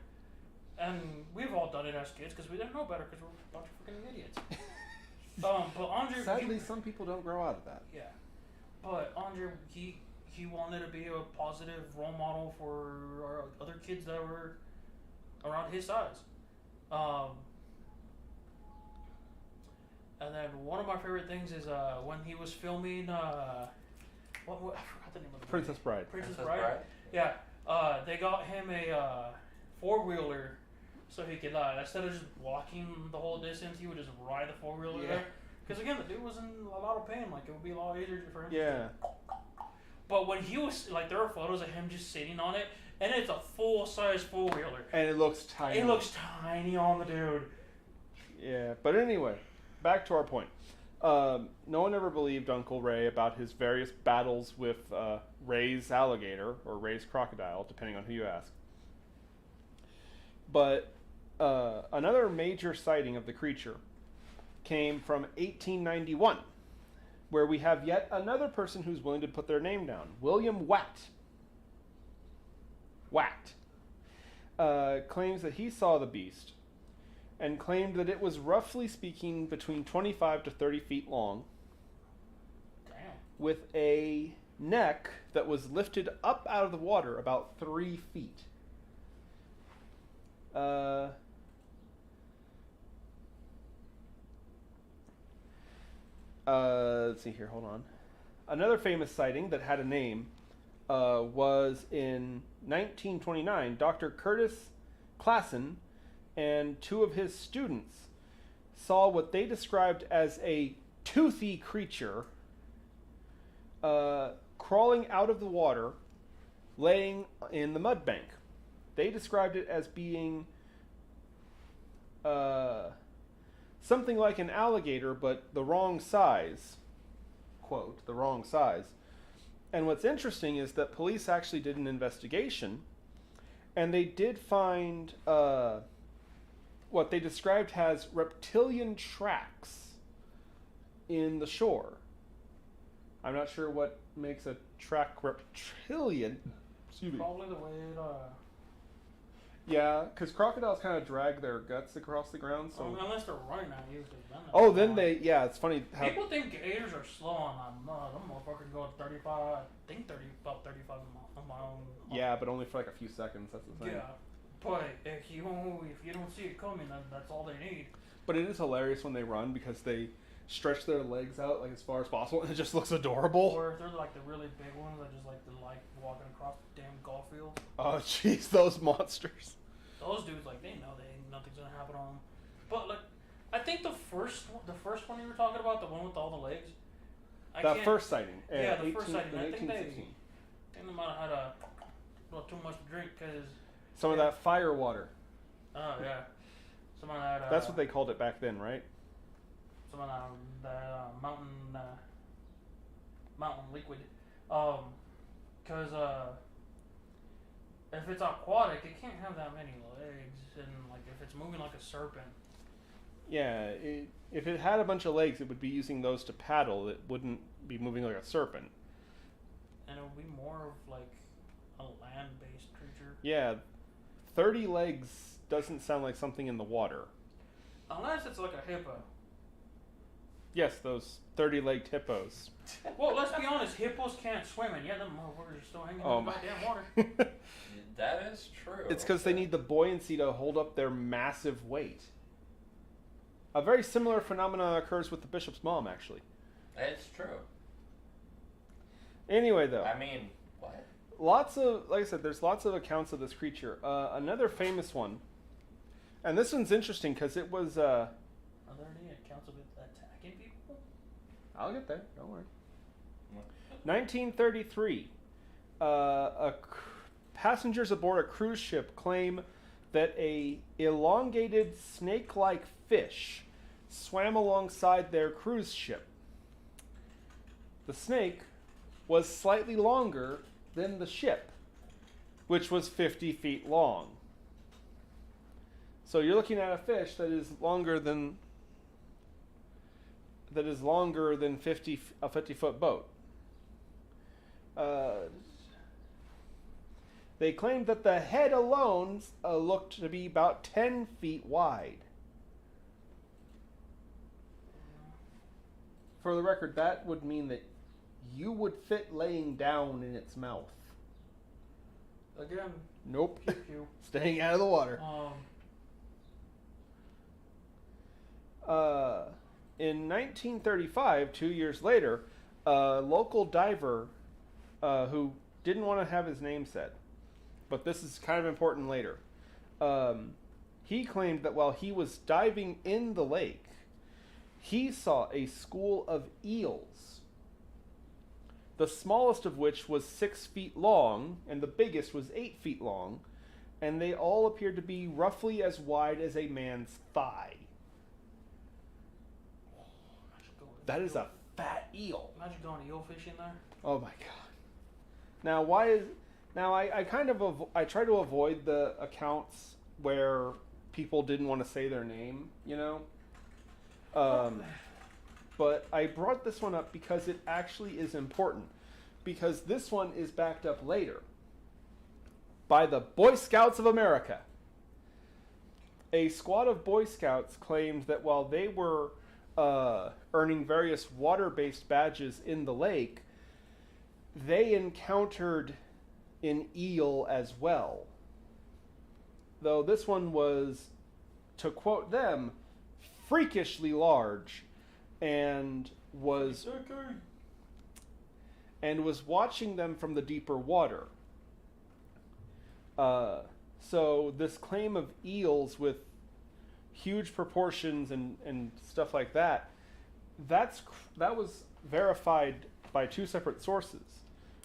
and we've all done it as kids because we didn't know better because we're a bunch of freaking idiots. But Andre, sadly, some people don't grow out of that. Yeah, but Andre, he wanted to be a positive role model for our other kids that were around his size. And then one of my favorite things is when he was filming what I forgot the name of the Princess Bride. Princess Bride. Yeah. They got him a 4-wheeler. So he could, instead of just walking the whole distance, he would just ride the 4-wheeler there. Because again, the dude was in a lot of pain. Like, it would be a lot easier for him. Yeah. But when he was, like, there are photos of him just sitting on it, and it's a full-size 4-wheeler. And it looks tiny. It looks tiny on the dude. Yeah, but anyway, back to our point. No one ever believed Uncle Ray about his various battles with Ray's alligator, or Ray's crocodile, depending on who you ask. But another major sighting of the creature came from 1891, where we have yet another person who's willing to put their name down. William Watt claims that he saw the beast and claimed that it was roughly speaking between 25 to 30 feet long. Damn. With a neck that was lifted up out of the water about 3 feet. Let's see here, hold on. Another famous sighting that had a name was in 1929. Dr. Curtis Klassen and 2 of his students saw what they described as a toothy creature crawling out of the water, laying in the mud bank. They described it as being something like an alligator, but the wrong size. Quote, the wrong size. And what's interesting is that police actually did an investigation, and they did find what they described as reptilian tracks in the shore. I'm not sure what makes a track reptilian. Excuse me. Probably the way it, Yeah, because crocodiles kind of drag their guts across the ground. So unless they're running at you, yeah, it's funny how people think gators are slow on that mud. Them motherfuckers go at 35. I think about 35 on my own. Yeah, but only for like a few seconds. That's the thing. Yeah, but if you don't see it coming, then that's all they need. But it is hilarious when they run because they stretch their legs out like as far as possible, and it just looks adorable. Or if they're like the really big ones that just like walking across the damn golf field. Oh jeez, those monsters. Those dudes, like, they know nothing's gonna happen on them. But like, I think the first one you were talking about, the one with all the legs. First sighting. Yeah, the first sighting. I think 1816. they might have had too much to drink because Some of that fire water. Oh yeah, some of that. That's what they called it back then, right? Some of that mountain liquid. Because if it's aquatic, it can't have that many legs, and like if it's moving like a serpent. Yeah, if it had a bunch of legs, it would be using those to paddle. It wouldn't be moving like a serpent. And it would be more of like a land-based creature. Yeah, 30 legs doesn't sound like something in the water. Unless it's like a hippo. Yes, those 30-legged hippos. Well, let's be honest, hippos can't swim, and yet them motherfuckers are still hanging Oh in the my. goddamn water. That is true. It's because they need the buoyancy to hold up their massive weight. A very similar phenomenon occurs with the bishop's mom, actually. It's true. Anyway, though. I mean, what? Lots of, like I said, there's lots of accounts of this creature. Another famous one, and this one's interesting because it was... Are there any accounts of it attacking people? I'll get there, don't worry. What? 1933, passengers aboard a cruise ship claim that a elongated snake-like fish swam alongside their cruise ship. The snake was slightly longer than the ship, which was 50 feet long. So you're looking at a fish that is longer than 50 a 50-foot boat. They claimed that the head alone looked to be about 10 feet wide. For the record, that would mean that you would fit laying down in its mouth. Again, Nope. you. Staying out of the water. In 1935, 2 years later, a local diver who didn't want to have his name said, but this is kind of important later, he claimed that while he was diving in the lake, he saw a school of eels, the smallest of which was 6 feet long, and the biggest was 8 feet long, and they all appeared to be roughly as wide as a man's thigh. That is a fat eel. Imagine going eel fishing there. Oh my god. Now I try to avoid the accounts where people didn't want to say their name, you know. But I brought this one up because it actually is important, because this one is backed up later by the Boy Scouts of America. A squad of Boy Scouts claimed that while they were earning various water-based badges in the lake, they encountered an eel as well. Though this one was, to quote them, freakishly large, and was watching them from the deeper water. So this claim of eels with huge proportions and stuff like that, that was verified by two separate sources.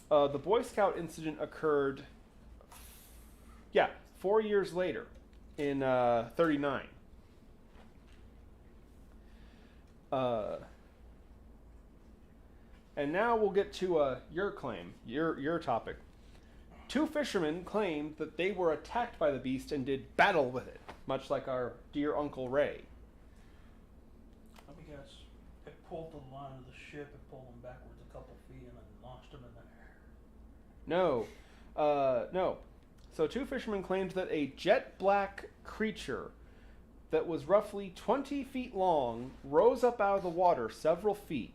The Boy Scout incident occurred 4 years later in 39. And now we'll get to your claim, your topic. Two fishermen claimed that they were attacked by the beast and did battle with it, much like our dear Uncle Ray. Let me guess. It pulled the line of the ship and pulled them backwards a couple feet and then launched them in the air. No. So two fishermen claimed that a jet black creature that was roughly 20 feet long rose up out of the water several feet.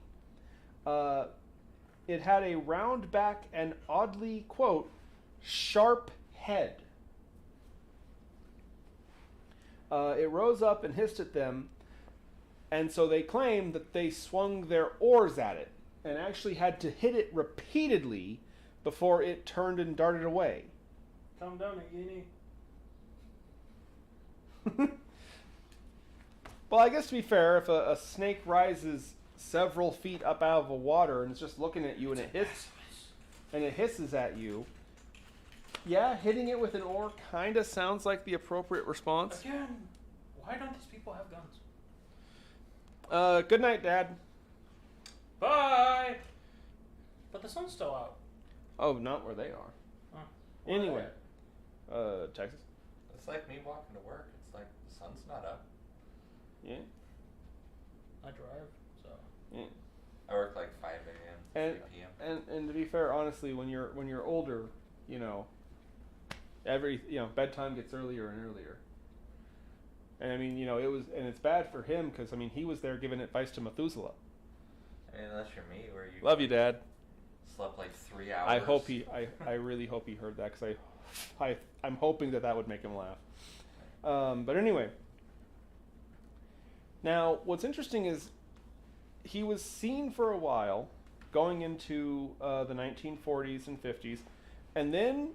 It had a round back and oddly, quote, sharp head. It rose up and hissed at them, and so they claimed that they swung their oars at it and actually had to hit it repeatedly before it turned and darted away. Calm down, Guinea. Well, I guess to be fair, if a snake rises several feet up out of the water and it's just looking at you and it hisses at you, yeah, hitting it with an oar kind of sounds like the appropriate response. Again, why don't these people have guns? Good night, Dad. Bye! But the sun's still out. Oh, not where they are. Huh. Anyway, Texas. It's like me walking to work. It's like the sun's not up. Yeah. I drive, so. Yeah. I work like 5 a.m. 3 p.m. And to be fair, honestly, when you're older, you know, bedtime gets earlier and earlier. And I mean, you know, it's bad for him because I mean he was there giving advice to Methuselah. I mean, unless you're me, where you Love you, Dad. slept like 3 hours. I hope I really hope he heard that because I'm hoping that would make him laugh. But anyway, now what's interesting is he was seen for a while going into the 1940s and 50s, and then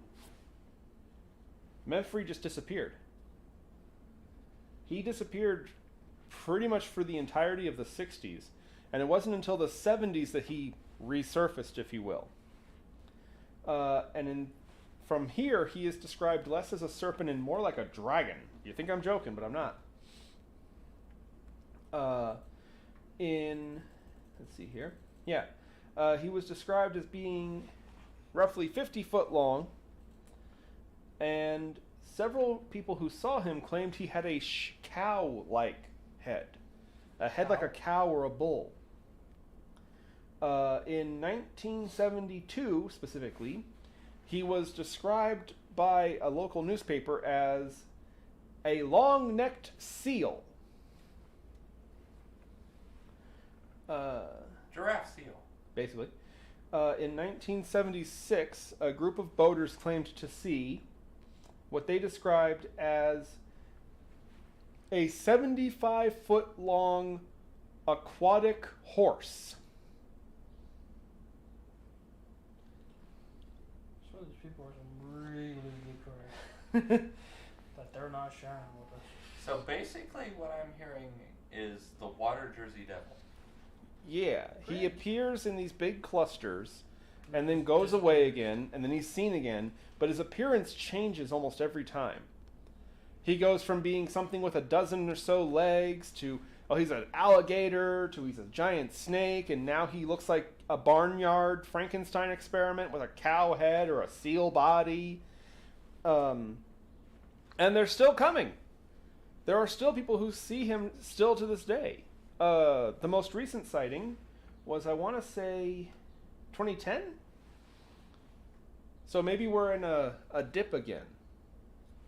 Memphrey just disappeared. He disappeared pretty much for the entirety of the 60s, and it wasn't until the 70s that he resurfaced, if you will. From here, he is described less as a serpent and more like a dragon. You think I'm joking, but I'm not. Let's see here. Yeah. He was described as being roughly 50 foot long, and several people who saw him claimed he had a cow-like head. A head like a cow or a bull. In 1972, specifically, he was described by a local newspaper as a long-necked seal. Giraffe seal. Basically. In 1976, a group of boaters claimed to see what they described as a 75-foot-long aquatic horse. So these people are some really good crap that they're not sharing with us. So basically, what I'm hearing is the water Jersey Devil. Yeah, he appears in these big clusters and then goes away again, and then he's seen again, but his appearance changes almost every time. He goes from being something with a dozen or so legs to, he's an alligator, to he's a giant snake, and now he looks like a barnyard Frankenstein experiment with a cow head or a seal body. And they're still coming. There are still people who see him still to this day. The most recent sighting was, I want to say, 2010? So maybe we're in a dip again.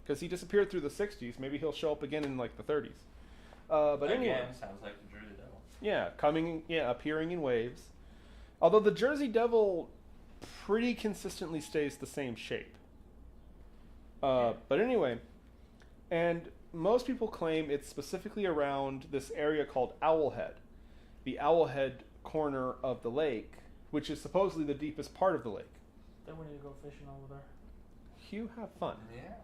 Because he disappeared through the 60s. Maybe he'll show up again in like the 30s. But Again, anyway. sounds like the Jersey Devil. Yeah, appearing in waves. Although the Jersey Devil pretty consistently stays the same shape. But anyway, and most people claim it's specifically around this area called Owlhead. The Owlhead corner of the lake, which is supposedly the deepest part of the lake. Then we need to go fishing over there. You have fun. Yeah.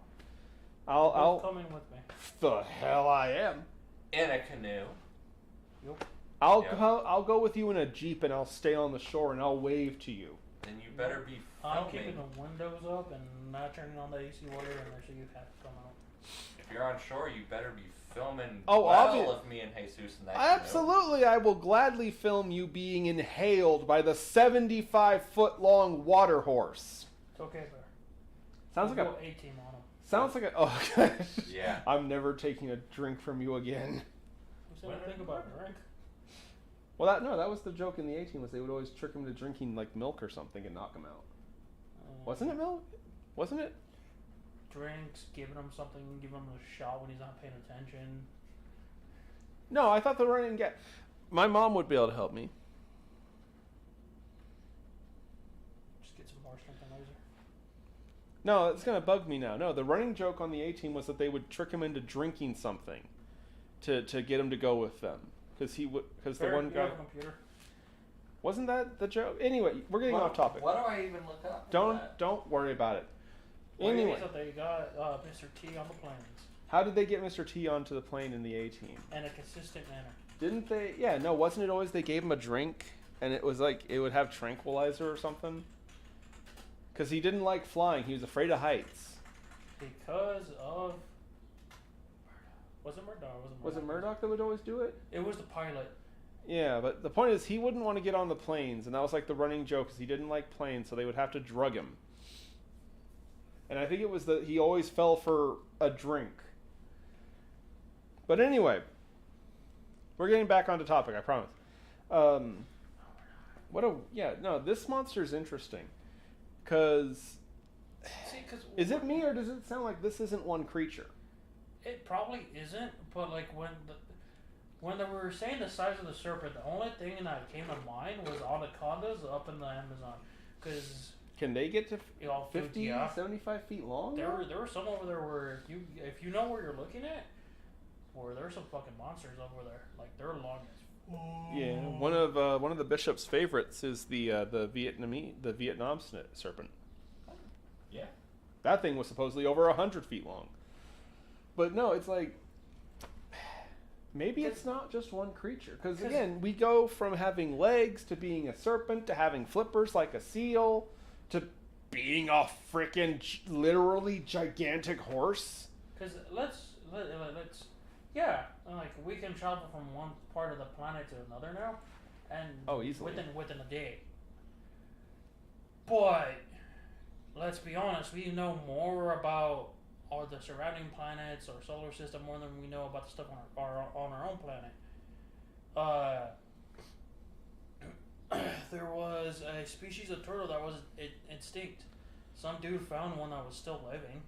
I'll coming with me. The hell I am. In a canoe. Yep. I'll go with you in a Jeep, and I'll stay on the shore and I'll wave to you. Then you better be I'm filming. keeping the windows up and not turning on the AC water in there, so you have to come out. If you're on shore, you better be filming of me and Jesus in that Absolutely, I will gladly film you being inhaled by the 75-foot-long water horse. It's okay, bear. Sounds like go 18 on them. Sounds like a. Oh gosh. Yeah. I'm never taking a drink from you again. Who said anything about drink? Well, that was the joke in the 18 was they would always trick him to drinking like milk or something and knock him out. Wasn't it milk? Wasn't it? Drinks, giving him something, giving him a shot when he's not paying attention. No, I thought the running gag. My mom would be able to help me. Just get some more strength and laser. No, it's gonna bug me now. No, the running joke on the 18 was that they would trick him into drinking something to get him to go with them because the one guy. Have a computer. Wasn't that the joke? Anyway, we're getting off topic. What do I even look up? Don't worry about it. Well, Anyway, they got Mr. T on the planes how did they get Mr. T onto the plane in the 18? in a consistent manner. Didn't they? Yeah, no, wasn't it always they gave him a drink and it was like it would have tranquilizer or something? Because he didn't like flying. He was afraid of heights. Because of was it Murdoch? Was it Murdoch that would always do it? It was the pilot. Yeah, but the point is he wouldn't want to get on the planes, and that was like the running joke because he didn't like planes, so they would have to drug him. And I think it was that he always fell for a drink. But anyway, we're getting back onto topic, I promise. This monster is interesting. Because, is it me or does it sound like this isn't one creature? It probably isn't, but like when when they were saying the size of the serpent, the only thing that came to mind was anacondas up in the Amazon. Because Can they get to 50, yeah, 75 feet long? there were some over there where if you know where you're looking at, where there's some fucking monsters over there. Like they're long as. Yeah, one of the bishop's favorites is the Vietnam serpent. Yeah. That thing was supposedly over 100 feet long. But no, it's like maybe it's not just one creature. Because again, we go from having legs to being a serpent to having flippers like a seal to being a freaking literally gigantic horse. Because let's yeah, like we can travel from one part of the planet to another now, and easily within a day. But let's be honest, we know more about all the surrounding planets or solar system more than we know about the stuff on our own planet. There was a species of turtle that was extinct. Some dude found one that was still living.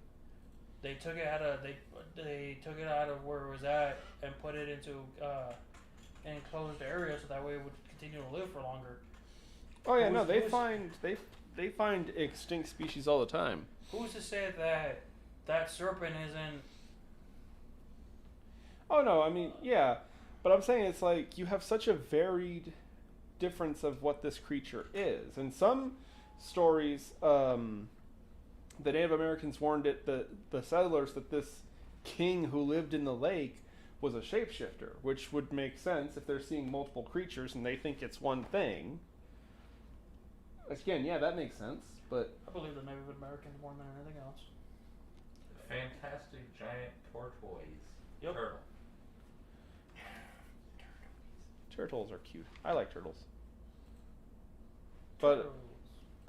They took it out of where it was at and put it into an enclosed area so that way it would continue to live for longer. Oh yeah, no, they find extinct species all the time. Who's to say that serpent isn't? Oh no, I mean yeah, but I'm saying it's like you have such a varied difference of what this creature is. In some stories, the Native Americans warned the settlers that this king who lived in the lake was a shapeshifter, which would make sense if they're seeing multiple creatures and they think it's one thing. Again, yeah, that makes sense, but I believe the Native Americans more than anything else. Fantastic giant tortoise. Yep. Turtle. turtles are cute. I like turtles. But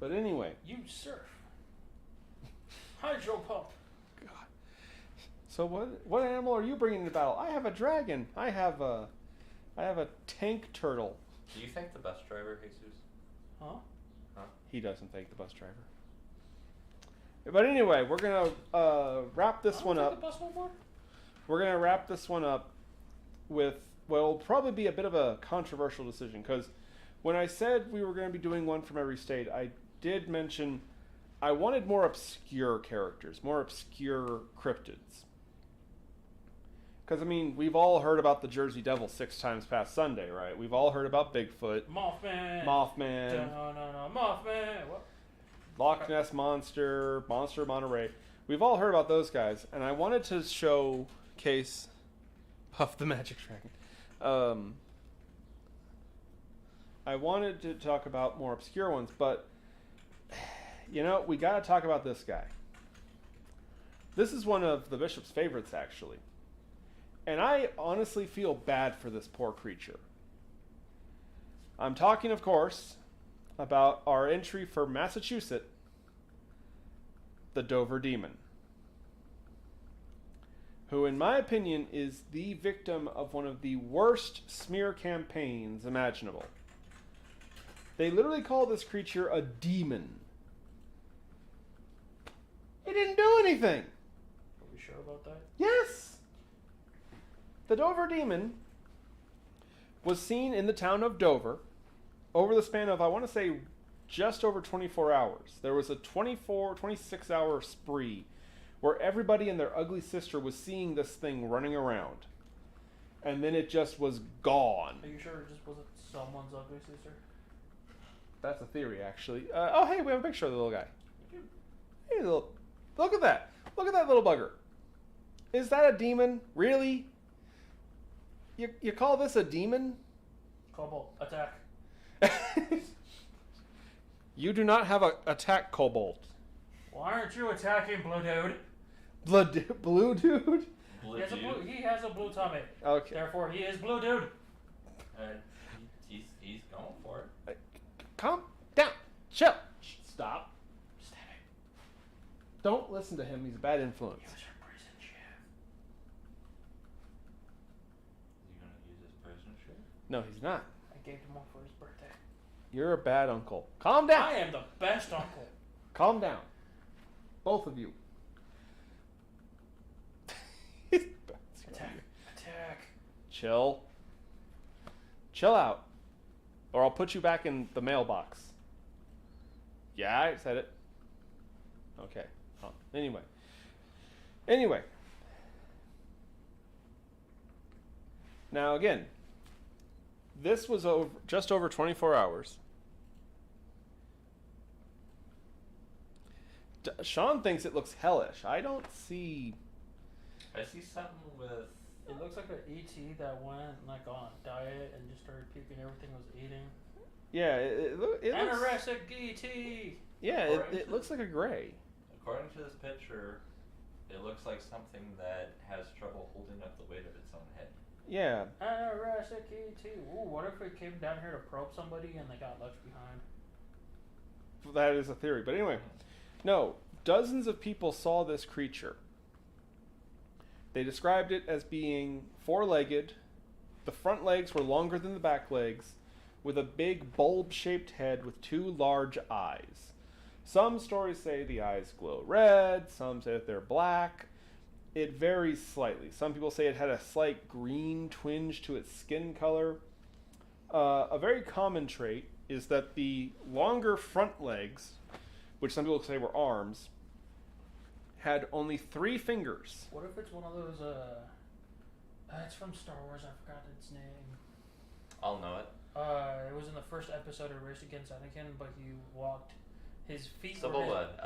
anyway. You surf. Hydro pump. God. So what animal are you bringing to battle? I have a dragon. I have a tank turtle. Do you thank the bus driver, Jesus? Huh? He doesn't thank the bus driver. But anyway, we're gonna wrap this one up. The bus no more? We're gonna wrap this one up with what will probably be a bit of a controversial decision, because when I said we were going to be doing one from every state, I did mention I wanted more obscure characters, more obscure cryptids. Because, I mean, we've all heard about the Jersey Devil 6 times past Sunday, right? We've all heard about Bigfoot. Mothman. No. Mothman. What? Loch Ness Monster, Monster of Monterey. We've all heard about those guys, and I wanted to showcase Puff the Magic Dragon. I wanted to talk about more obscure ones, but, you know, we got to talk about this guy. This is one of the Bishop's favorites, actually. And I honestly feel bad for this poor creature. I'm talking, of course, about our entry for Massachusetts, the Dover Demon, who, in my opinion, is the victim of one of the worst smear campaigns imaginable. They literally call this creature a demon. It didn't do anything. Are we sure about that? Yes! The Dover Demon was seen in the town of Dover over the span of, I want to say, just over 24 hours. There was a 26-hour spree where everybody and their ugly sister was seeing this thing running around. And then it just was gone. Are you sure it just wasn't someone's ugly sister? That's a theory, actually. Oh, hey, we have a picture of the little guy. Hey, look at that. Look at that little bugger. Is that a demon? Really? You call this a demon? Cobalt, attack. You do not have a attack, Cobalt. Why aren't you attacking Blue Dude? Blue Dude? He has a blue tummy. Okay. Therefore, he is Blue Dude. He's going for it. Calm down. Chill. Stop. Don't listen to him. He's a bad influence. Use your prison ship. Is he going to use his prison ship? No, he's not. I gave him one for his birthday. You're a bad uncle. Calm down. I am the best uncle. Calm down. Both of you. Attack. Chill. Chill out. Or I'll put you back in the mailbox. Yeah, I said it. Okay. Oh, Anyway. Now again, this was just over 24 hours. Sean thinks it looks hellish. I don't see... I see something with... It looks like an ET that went like on a diet and just started puking everything it was eating. Yeah, it looks... Anorexic ET! Yeah, it looks like a gray. According to this picture, it looks like something that has trouble holding up the weight of its own head. Yeah. Anorexic ET. Ooh, what if it came down here to probe somebody and they got left behind? That is a theory. But anyway, no. Dozens of people saw this creature. They described it as being four-legged. The front legs were longer than the back legs, with a big bulb-shaped head with two large eyes. Some stories say the eyes glow red, some say that they're black. It varies slightly. Some people say it had a slight green twinge to its skin color. A very common trait is that the longer front legs, which some people say were arms, had only 3 fingers. What if it's one of those, it's from Star Wars, I forgot its name. I'll know it. It was in the first episode of Race Against Anakin, but he walked, his feet a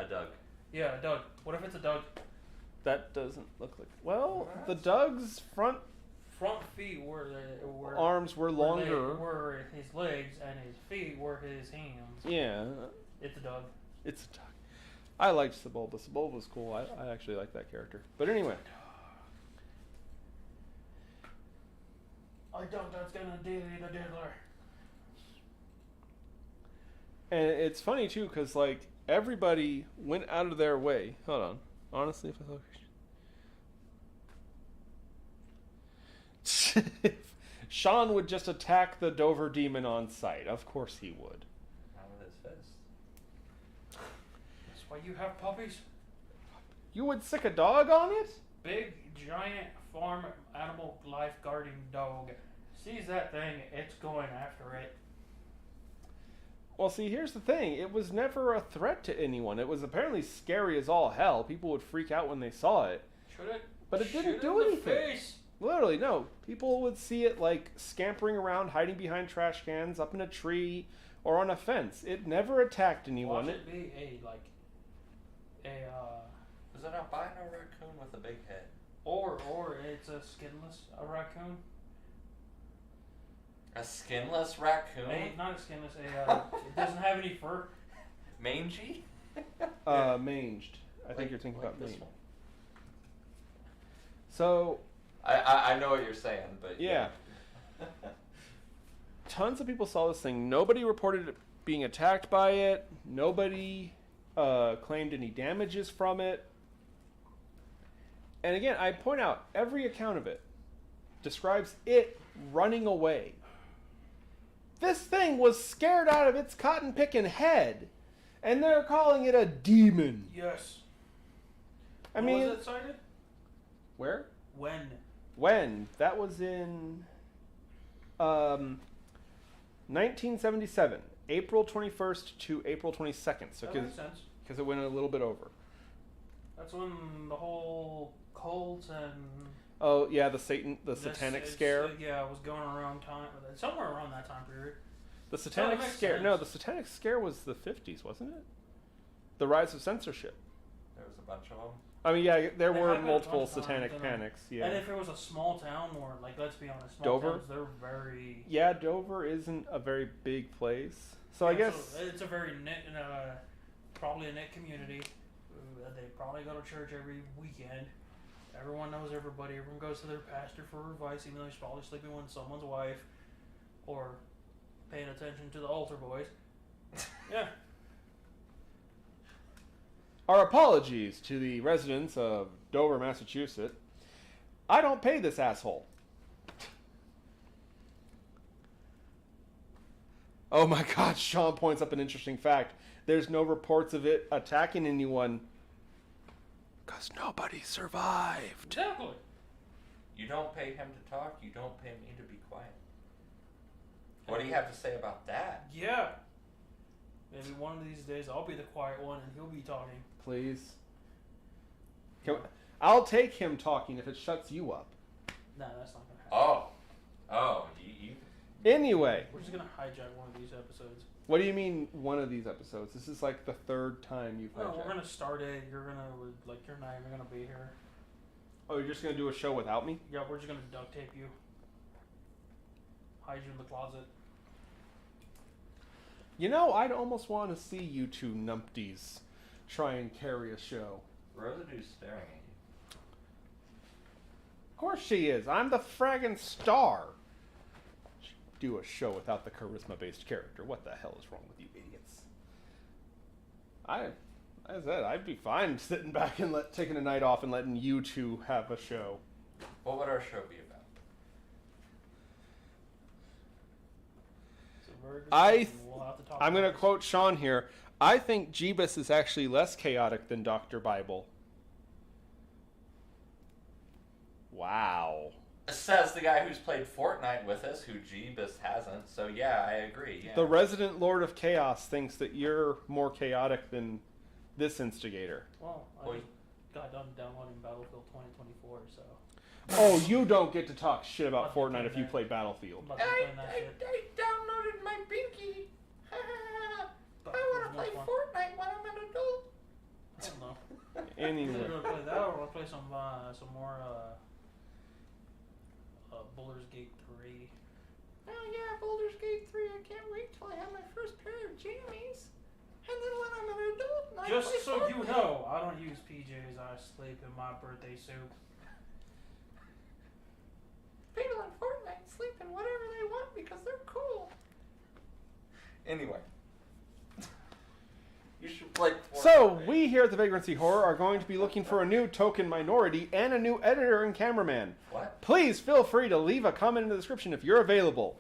Doug. Yeah, a Doug. What if it's a Doug? That doesn't look like... Well, the Doug's front feet were arms were longer. Were his legs, and his feet were his hands. Yeah. It's a Doug. It's a Doug. I liked Sebulba. Sebulba was cool. I actually like that character. But anyway. I doubt that's gonna delay the diddler. And it's funny too, because like everybody went out of their way. Hold on. Honestly, if I look, Sean would just attack the Dover demon on sight. Of course he would. Not with his fist. That's why you have puppies. You would sick a dog on it? Big, giant farm animal lifeguarding dog sees that thing, it's going after it. Well, see, here's the thing. It was never a threat to anyone. It was apparently scary as all hell. People would freak out when they saw it. But it didn't do anything. Literally, no. People would see it, like, scampering around, hiding behind trash cans, up in a tree, or on a fence. It never attacked anyone. Watch it be Is it an albino raccoon with a big head? Or it's a skinless raccoon. A skinless raccoon? Not a skinless. It doesn't have any fur. Mangy? Manged. I think you're thinking about manged. So... I know what you're saying, but... Yeah. Tons of people saw this thing. Nobody reported it being attacked by it. Nobody claimed any damages from it. And again, I point out, every account of it describes it running away. This thing was scared out of its cotton-picking head, and they're calling it a demon. Yes. I mean, was it sighted? Where? When? That was in 1977, April 21st to April 22nd. So that makes sense. Because it went a little bit over. That's when the whole cult and... Oh, yeah, the satanic scare. Yeah, it was going around somewhere around that time period. The satanic scare. No, the satanic scare was the 50s, wasn't it? The rise of censorship. There was a bunch of them. I mean, yeah, there were multiple satanic panics. Yeah. And if it was a small town, or like, let's be honest, small Dover? towns, they're very... Yeah, Dover isn't a very big place, so I guess so it's a very knit, probably a knit community. They probably go to church every weekend. Everyone knows everybody. Everyone goes to their pastor for advice, even though he's probably sleeping with someone's wife, or paying attention to the altar boys. Yeah. Our apologies to the residents of Dover, Massachusetts. I don't pay this asshole. Oh my God, Sean points up an interesting fact. There's no reports of it attacking anyone because nobody survived. Exactly. You don't pay him to talk, you don't pay me to be quiet. What do you have to say about that? Yeah. Maybe one of these days I'll be the quiet one and he'll be talking. Please. I'll take him talking if it shuts you up. Nah, that's not gonna happen. Oh, you. Anyway. We're just gonna hijack one of these episodes. What do you mean one of these episodes? This is like the third time you've hijacked. No, we're gonna start it. You're not even gonna be here. Oh, you're just gonna do a show without me? Yeah, we're just gonna duct tape you. Hide you in the closet. You know, I'd almost want to see you two numpties try and carry a show. Rosidue's staring at you. Of course she is. I'm the fraggin' star. Do a show without the charisma-based character. What the hell is wrong with you idiots? As I said, I'd be fine sitting back and taking a night off and letting you two have a show. What would our show be about? I'm going to quote Sean here. I think Jeebus is actually less chaotic than Dr. Bible. Wow. Says the guy who's played Fortnite with us, who Jeebus hasn't. So yeah, I agree. Yeah. The resident Lord of Chaos thinks that you're more chaotic than this instigator. Well, I just got done downloading Battlefield 2024, so... Oh, you don't get to talk shit about Fortnite if you play Battlefield. I downloaded my Binky. I want to play Fortnite when I'm an adult. I don't know. Anyway. We're gonna play that, or we'll play some more Baldur's Gate 3. Oh yeah, Baldur's Gate 3. I can't wait till I have my first pair of jammies. And then when I'm an adult, and I Just play so Fortnite. you know, I don't use PJs. I sleep in my birthday suit. People in Fortnite sleep in whatever they want because they're cool. Anyway. You should play Fortnite. So, we here at the Vagrancy Horror are going to be looking for a new token minority and a new editor and cameraman. What? Please feel free to leave a comment in the description if you're available.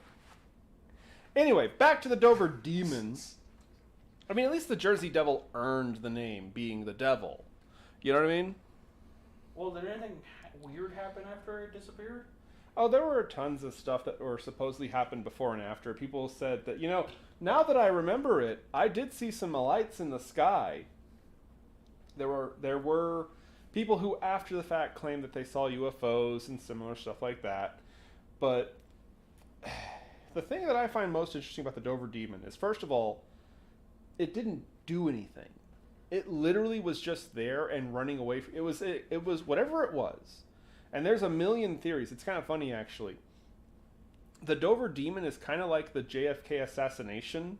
Anyway, back to the Dover Demons. I mean, at least the Jersey Devil earned the name, being the devil. You know what I mean? Well, did anything weird happen after it disappeared? Oh, there were tons of stuff that were supposedly happened before and after. People said that, now that I remember it, I did see some lights in the sky. There were people who, after the fact, claimed that they saw UFOs and similar stuff like that. But the thing that I find most interesting about the Dover Demon is, first of all, it didn't do anything. It literally was just there and running away. It was whatever it was. And there's a million theories. It's kind of funny, actually. The Dover Demon is kind of like the JFK assassination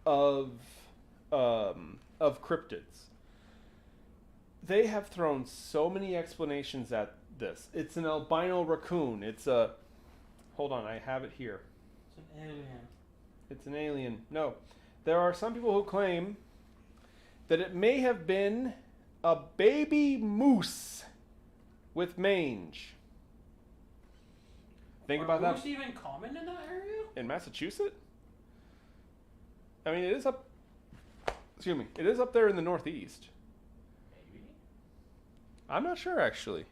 of cryptids. They have thrown so many explanations at this. It's an albino raccoon. It's a... Hold on, I have it here. It's an alien. It's an alien. No. There are some people who claim that it may have been a baby moose with mange. Think about that. Are moose even common in that area? In Massachusetts? I mean, it is up... Excuse me. It is up there in the Northeast. Maybe. I'm not sure, actually.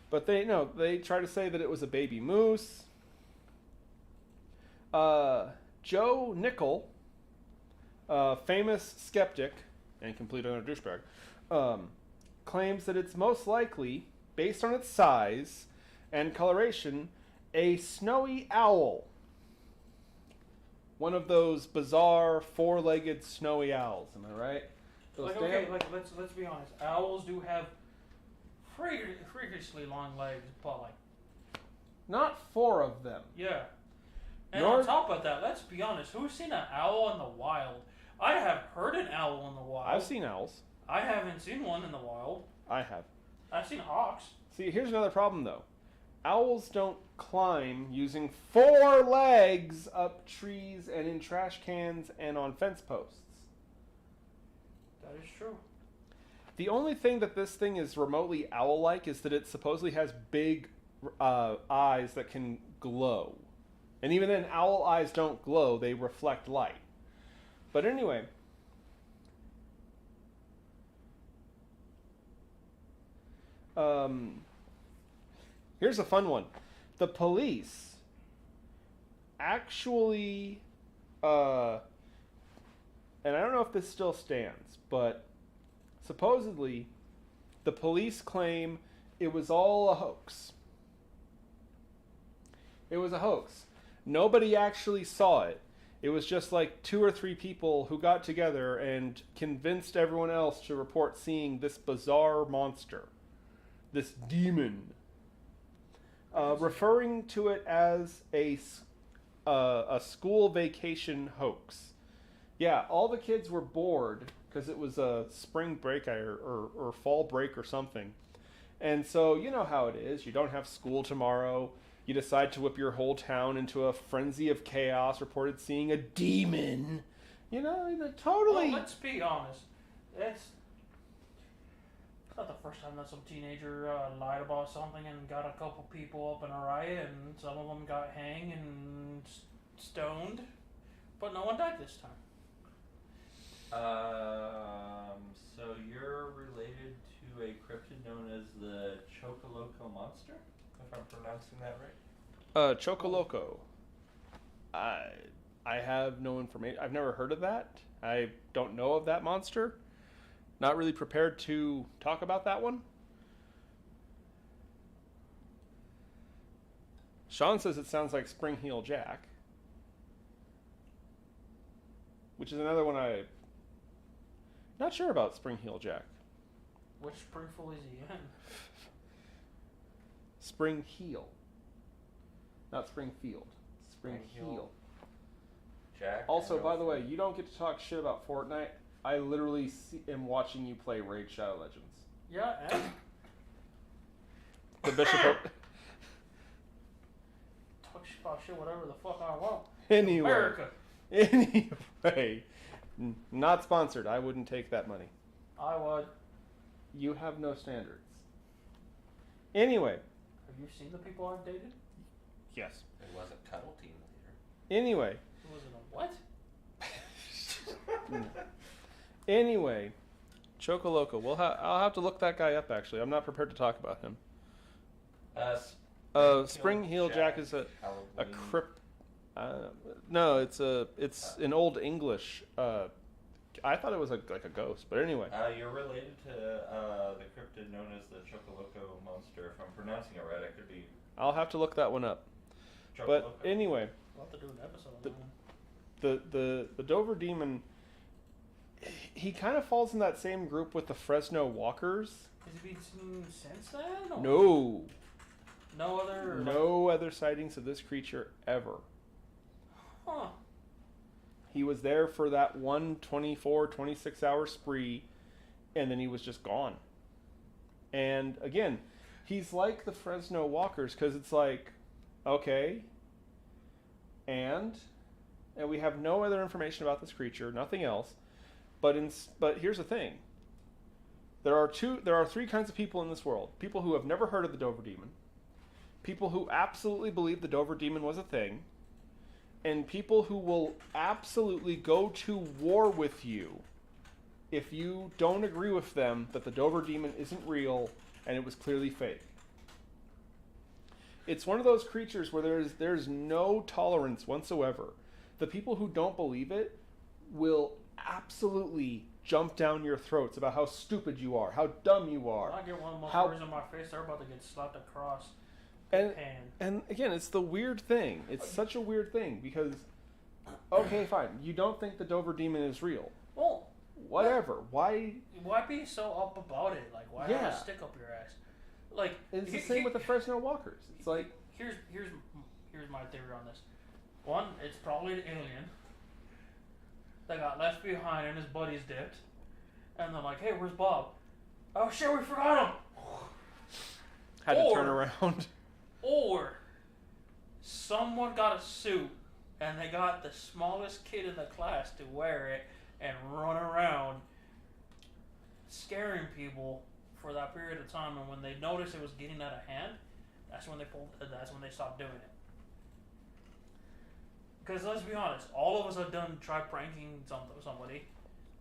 But they try to say that it was a baby moose. Joe Nickel, famous skeptic and complete utter douchebag, claims that it's most likely, based on its size and coloration, a snowy owl. One of those bizarre four-legged snowy owls. Am I right? Let's be honest. Owls do have freakishly long legs, but not four of them. yeah. And on top of that, let's be honest. Who's seen an owl in the wild? I have heard an owl in the wild. I've seen owls. I haven't seen one in the wild. I have. I've seen hawks. See, here's another problem, though. Owls don't climb using four legs up trees and in trash cans and on fence posts. That is true. The only thing that this thing is remotely owl-like is that it supposedly has big eyes that can glow. And even then, owl eyes don't glow, they reflect light. But anyway... here's a fun one. The police actually, and I don't know if this still stands, but supposedly the police claim it was all a hoax. It was a hoax. Nobody actually saw it. It was just like 2 or 3 people who got together and convinced everyone else to report seeing this bizarre monster, this demon, referring to it as a school vacation hoax. Yeah, all the kids were bored because it was a spring break or fall break or something. And so, you know how it is. You don't have school tomorrow. You decide to whip your whole town into a frenzy of chaos, reported seeing a demon. You know, totally... Well, let's be honest. It's not the first time that some teenager lied about something and got a couple people up in a riot, and some of them got hanged and stoned. But no one died this time. So you're related to a cryptid known as the Chocoloco monster, if I'm pronouncing that right? Chocoloco. I have no information. I've never heard of that. I don't know of that monster. Not really prepared to talk about that one. Sean says it sounds like Spring Heel Jack, which is another one I'm not sure about. Spring Heel Jack. Which Springfield is he in? Spring Heel. Not Springfield. Spring Spring Heel. Jack. Also, by the way, you don't get to talk shit about Fortnite. I literally am watching you play Raid Shadow Legends. Yeah, and? The Bishop of... Talk about shit whatever the fuck I want. Anyway. America. Anyway. Not sponsored. I wouldn't take that money. I would. You have no standards. Anyway. Have you seen the people I've dated? Yes. It wasn't Cuddle Team later. Anyway. It wasn't a what? Anyway. Chocoloco. I'll have to look that guy up, actually. I'm not prepared to talk about him. Spring Heel Jack is a crypt. No, it's in Old English. I thought it was like a ghost, but anyway. You're related to the cryptid known as the Chocoloco monster. If I'm pronouncing it right, I could be. I'll have to look that one up. Chocoloco. But anyway, We'll have to do an episode on that one. the Dover Demon, he kind of falls in that same group with the Fresno Walkers. Has he been seen since then? Or No. No other sightings of this creature ever. Huh. He was there for that one 24, 26 hour spree, and then he was just gone. And again, he's like the Fresno Walkers, because it's like, okay, and we have no other information about this creature, nothing else. But here's the thing. There are 3 kinds of people in this world. People who have never heard of the Dover Demon, people who absolutely believe the Dover Demon was a thing, and people who will absolutely go to war with you if you don't agree with them that the Dover Demon isn't real and it was clearly fake. It's one of those creatures where there's no tolerance whatsoever. The people who don't believe it will absolutely jump down your throats about how stupid you are, how dumb you are. When I get one of those words in my face, they're about to get slapped across. And again, it's the weird thing. It's such a weird thing because, okay, fine, you don't think the Dover Demon is real. Well, whatever. Why be so up about it? Like, why have a stick up your ass? Like, it's the same with the Fresno Walkers. It's like here's my theory on this. One, it's probably an alien that got left behind and his buddies dipped, and they're like, "Hey, where's Bob? Oh shit, we forgot him." Had to turn around. Or someone got a suit and they got the smallest kid in the class to wear it and run around scaring people for that period of time, and when they noticed it was getting out of hand, that's when they stopped doing it. Because let's be honest, all of us have tried pranking somebody.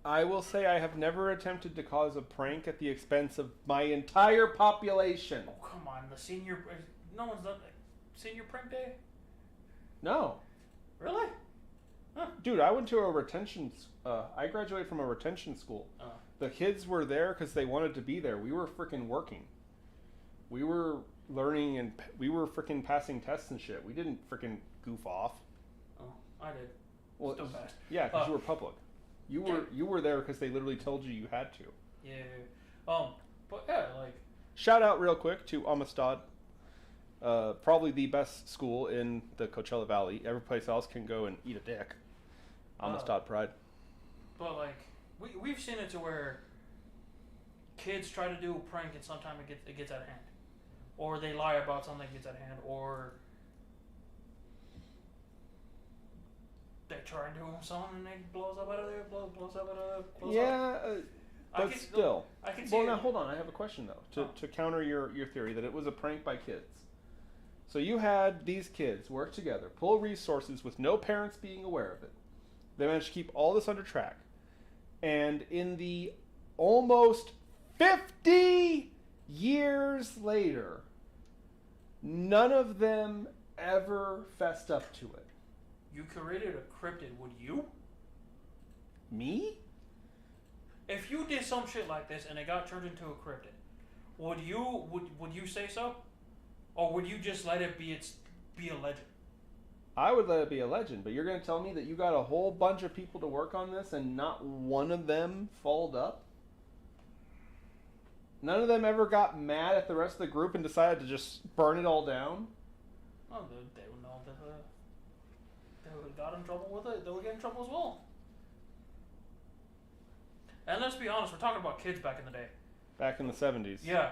I will say I have never attempted to cause a prank at the expense of my entire population. Oh, come on. No one's done senior prank day? No. Really? Huh. Dude, I went to a retention. I graduated from a retention school. Oh. The kids were there because they wanted to be there. We were freaking working. We were learning and we were freaking passing tests and shit. We didn't freaking goof off. Oh, I did. Well, Still passed. yeah, because you were public. You were there because they literally told you had to. Yeah. But yeah, like. Shout out real quick to Amistad. Probably the best school in the Coachella Valley. Every place else can go and eat a dick. Amistad pride. But like, we've seen it to where kids try to do a prank and sometimes it gets out of hand, or they lie about something that gets out of hand, or they try and do something and it blows up out of there, blows up. But still. I can see. Well, now hold on. I have a question though to counter your theory that it was a prank by kids. So you had these kids work together, pull resources with no parents being aware of it. They managed to keep all this under track. And in the almost 50 years later, none of them ever fessed up to it. You created a cryptid, would you? Me? If you did some shit like this and it got turned into a cryptid, would you say so? Or would you just let it be a legend? I would let it be a legend, but you're going to tell me that you got a whole bunch of people to work on this and not one of them followed up? None of them ever got mad at the rest of the group and decided to just burn it all down? Well, they would know that they would got in trouble with it. They would get in trouble as well. And let's be honest, we're talking about kids back in the day. Back in the 70s. Yeah.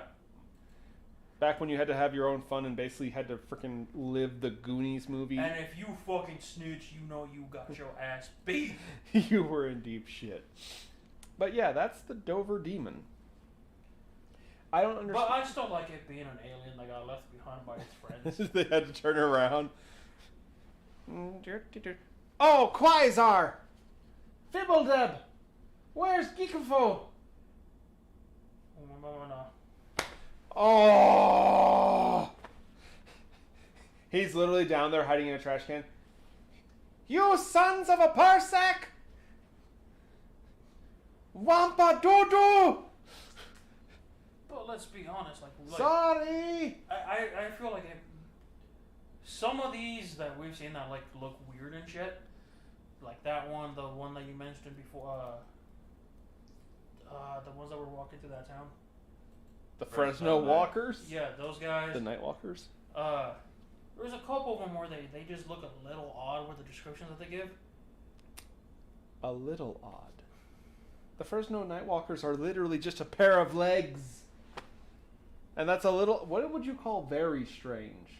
Back when you had to have your own fun and basically had to freaking live the Goonies movie. And if you fucking snitch, you know you got your ass beat. You were in deep shit. But yeah, that's the Dover Demon. I don't understand. But I just don't like it being an alien that got left behind by its friends. They had to turn around. Oh, Quasar! Fibbledeb! Where's Geekafo? Oh! He's literally down there hiding in a trash can. You sons of a parsec! Wampa doo-doo! But let's be honest, like sorry! I feel like some of these that we've seen that like look weird and shit, like that one, the one that you mentioned before, the ones that were walking through that town. The Fresno Walkers? Yeah, those guys. The Night Walkers? There's a couple of them where they just look a little odd with the descriptions that they give. A little odd. The Fresno Night Walkers are literally just a pair of legs. And that's a little... What would you call very strange?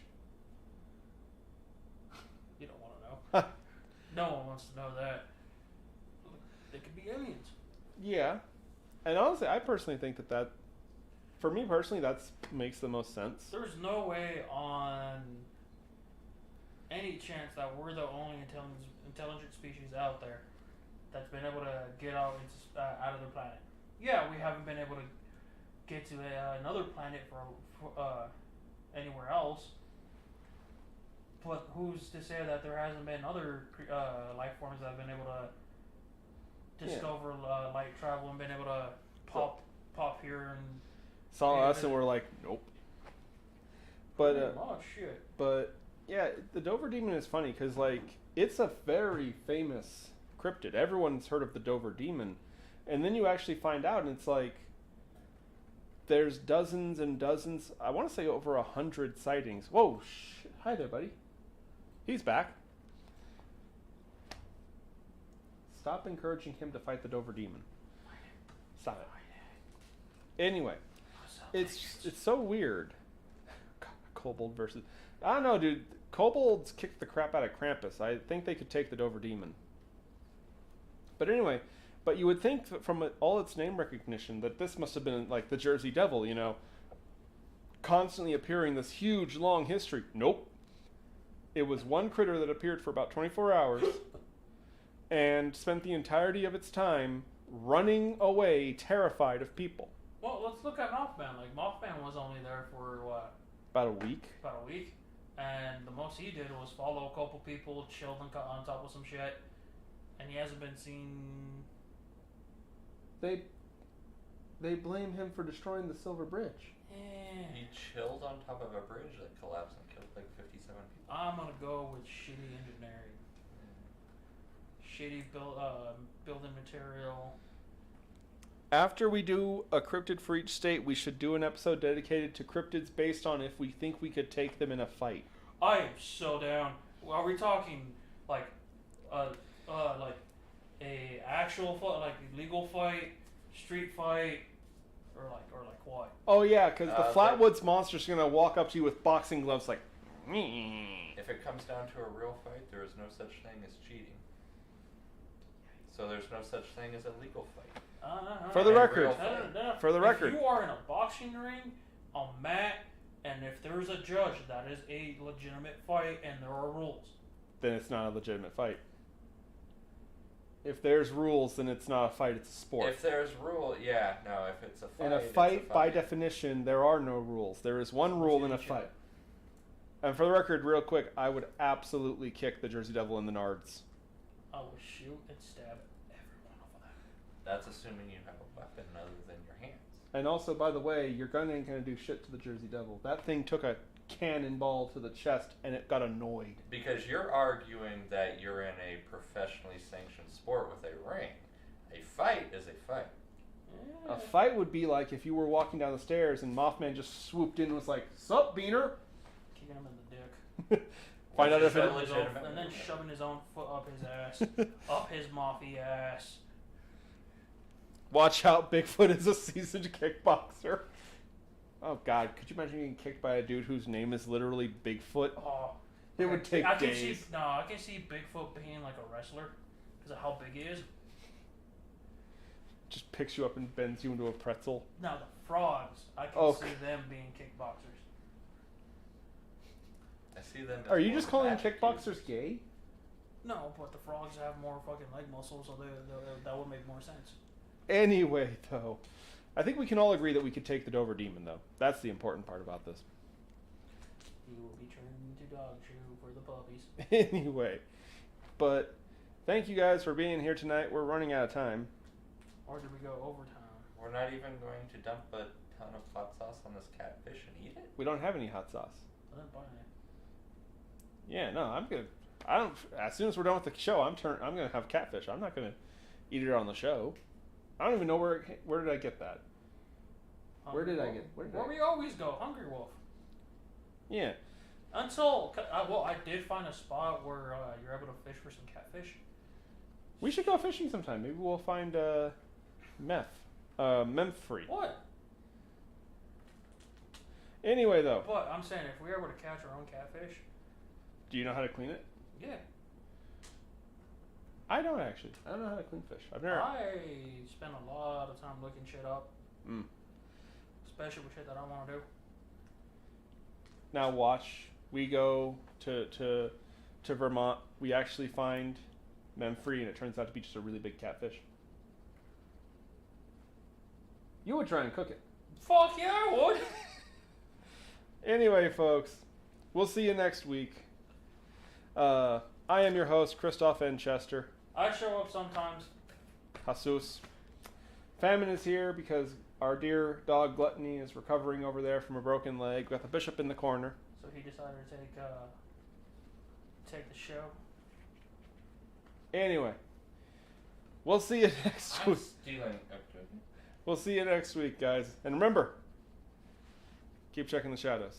You don't want to know. No one wants to know that. They could be aliens. Yeah. And honestly, I personally think that for me personally, that makes the most sense. There's no way on any chance that we're the only intelligent species out there that's been able to get out of their planet. Yeah, we haven't been able to get to another planet for anywhere else. But who's to say that there hasn't been other life forms that have been able to discover light travel and been able to pop here and saw us and we're like, nope. But shit. But yeah, the Dover Demon is funny because like it's a very famous cryptid. Everyone's heard of the Dover Demon, and then you actually find out, and it's like there's dozens and dozens. I want to say over 100 sightings. Whoa! Hi there, buddy. He's back. Stop encouraging him to fight the Dover Demon. Stop it. Anyway, it's so weird. Kobold versus... I don't know, dude. Kobolds kicked the crap out of Krampus. I think they could take the Dover Demon. But anyway, but you would think that from all its name recognition that this must have been like the Jersey Devil, you know, constantly appearing, this huge, long history. Nope. It was one critter that appeared for about 24 hours and spent the entirety of its time running away, terrified of people. Well, let's look at Mothman. Like, Mothman was only there for, what? About a week. About a week. and the most he did was follow a couple people, chill on top of some shit, and he hasn't been seen. They blame him for destroying the Silver Bridge. He chilled on top of a bridge that collapsed and killed like 57 people. I'm gonna go with shitty engineering. Shitty building material. After we do a cryptid for each state, we should do an episode dedicated to cryptids based on if we think we could take them in a fight. I am so down. Are we talking like a actual fight, like legal fight, street fight, or like what? Oh yeah, because the like- Flatwoods monster's gonna walk up to you with boxing gloves, like. "Meh." If it comes down to a real fight, there is no such thing as cheating. So there's no such thing as a legal fight. For the And record, real fight. For the record. If you are in a boxing ring, a mat, and if there's a judge, that is a legitimate fight, and there are rules. Then it's not a legitimate fight. If there's rules, then it's not a fight; it's a sport. If there's rule, yeah, no. If it's a fight, In a it's fight, by definition, there are no rules. There is one rule in a fight. And for the record, real quick, I would absolutely kick the Jersey Devil in the nards. I will shoot and stab everyone off of that. That's assuming you have a weapon other than your hands. And also, by the way, your gun ain't gonna do shit to the Jersey Devil. That thing took a cannonball to the chest, and it got annoyed. Because you're arguing that you're in a professionally sanctioned sport with a ring. A fight is a fight. Yeah. A fight would be like if you were walking down the stairs and Mothman just swooped in and was like, "Sup, Beaner?" Kicking him in the dick. Find out if it. Shoving his own- and then shoving his own foot up his ass, up his mafia ass. Watch out, Bigfoot is a seasoned kickboxer. Oh God, could you imagine getting kicked by a dude whose name is literally Bigfoot? Oh, It would take I can days. I can see Bigfoot being like a wrestler because of how big he is. Just picks you up and bends you into a pretzel. Now the frogs, I can Oh. see them being kickboxers. I see them. As Are you more just calling magic kickboxers users. gay? No, but the frogs have more fucking leg muscles, so that would make more sense. Anyway, though, I think we can all agree that we could take the Dover Demon, though. That's the important part about this. He will be turned into dog chew for the puppies. Anyway, but thank you guys for being here tonight. We're running out of time. Or did we go overtime? We're not even going to dump a ton of hot sauce on this catfish and eat it? We don't have any hot sauce. I didn't buy any. Yeah, no, I'm good. I don't. As soon as we're done with the show, I'm gonna have catfish. I'm not gonna eat it on the show. I don't even know where did I get that? Where did I get- where did Where I- we always go, Hungry Wolf. Yeah. Until I did find a spot where you're able to fish for some catfish. We should go fishing sometime. Maybe we'll find meth-free. What? Anyway, though, But I'm saying if we were able to catch our own catfish, do you know how to clean it? yeah. I don't actually. I don't know how to clean fish. I've never. I spend a lot of time looking shit up, Mm. especially with shit that I want to do. Now watch. We go to Vermont. We actually find mem-free, and it turns out to be just a really big catfish. You would try and cook it. Fuck yeah, I would. Anyway, folks, we'll see you next week. I am your host, Kristoff N. Chester. I show up sometimes. Jesus. Famine is here because our dear dog Gluttony is recovering over there from a broken leg. We got the bishop in the corner. So he decided to take the show. Anyway, we'll see you next I'm week. stealing. We'll see you next week, guys. And remember, keep checking the shadows.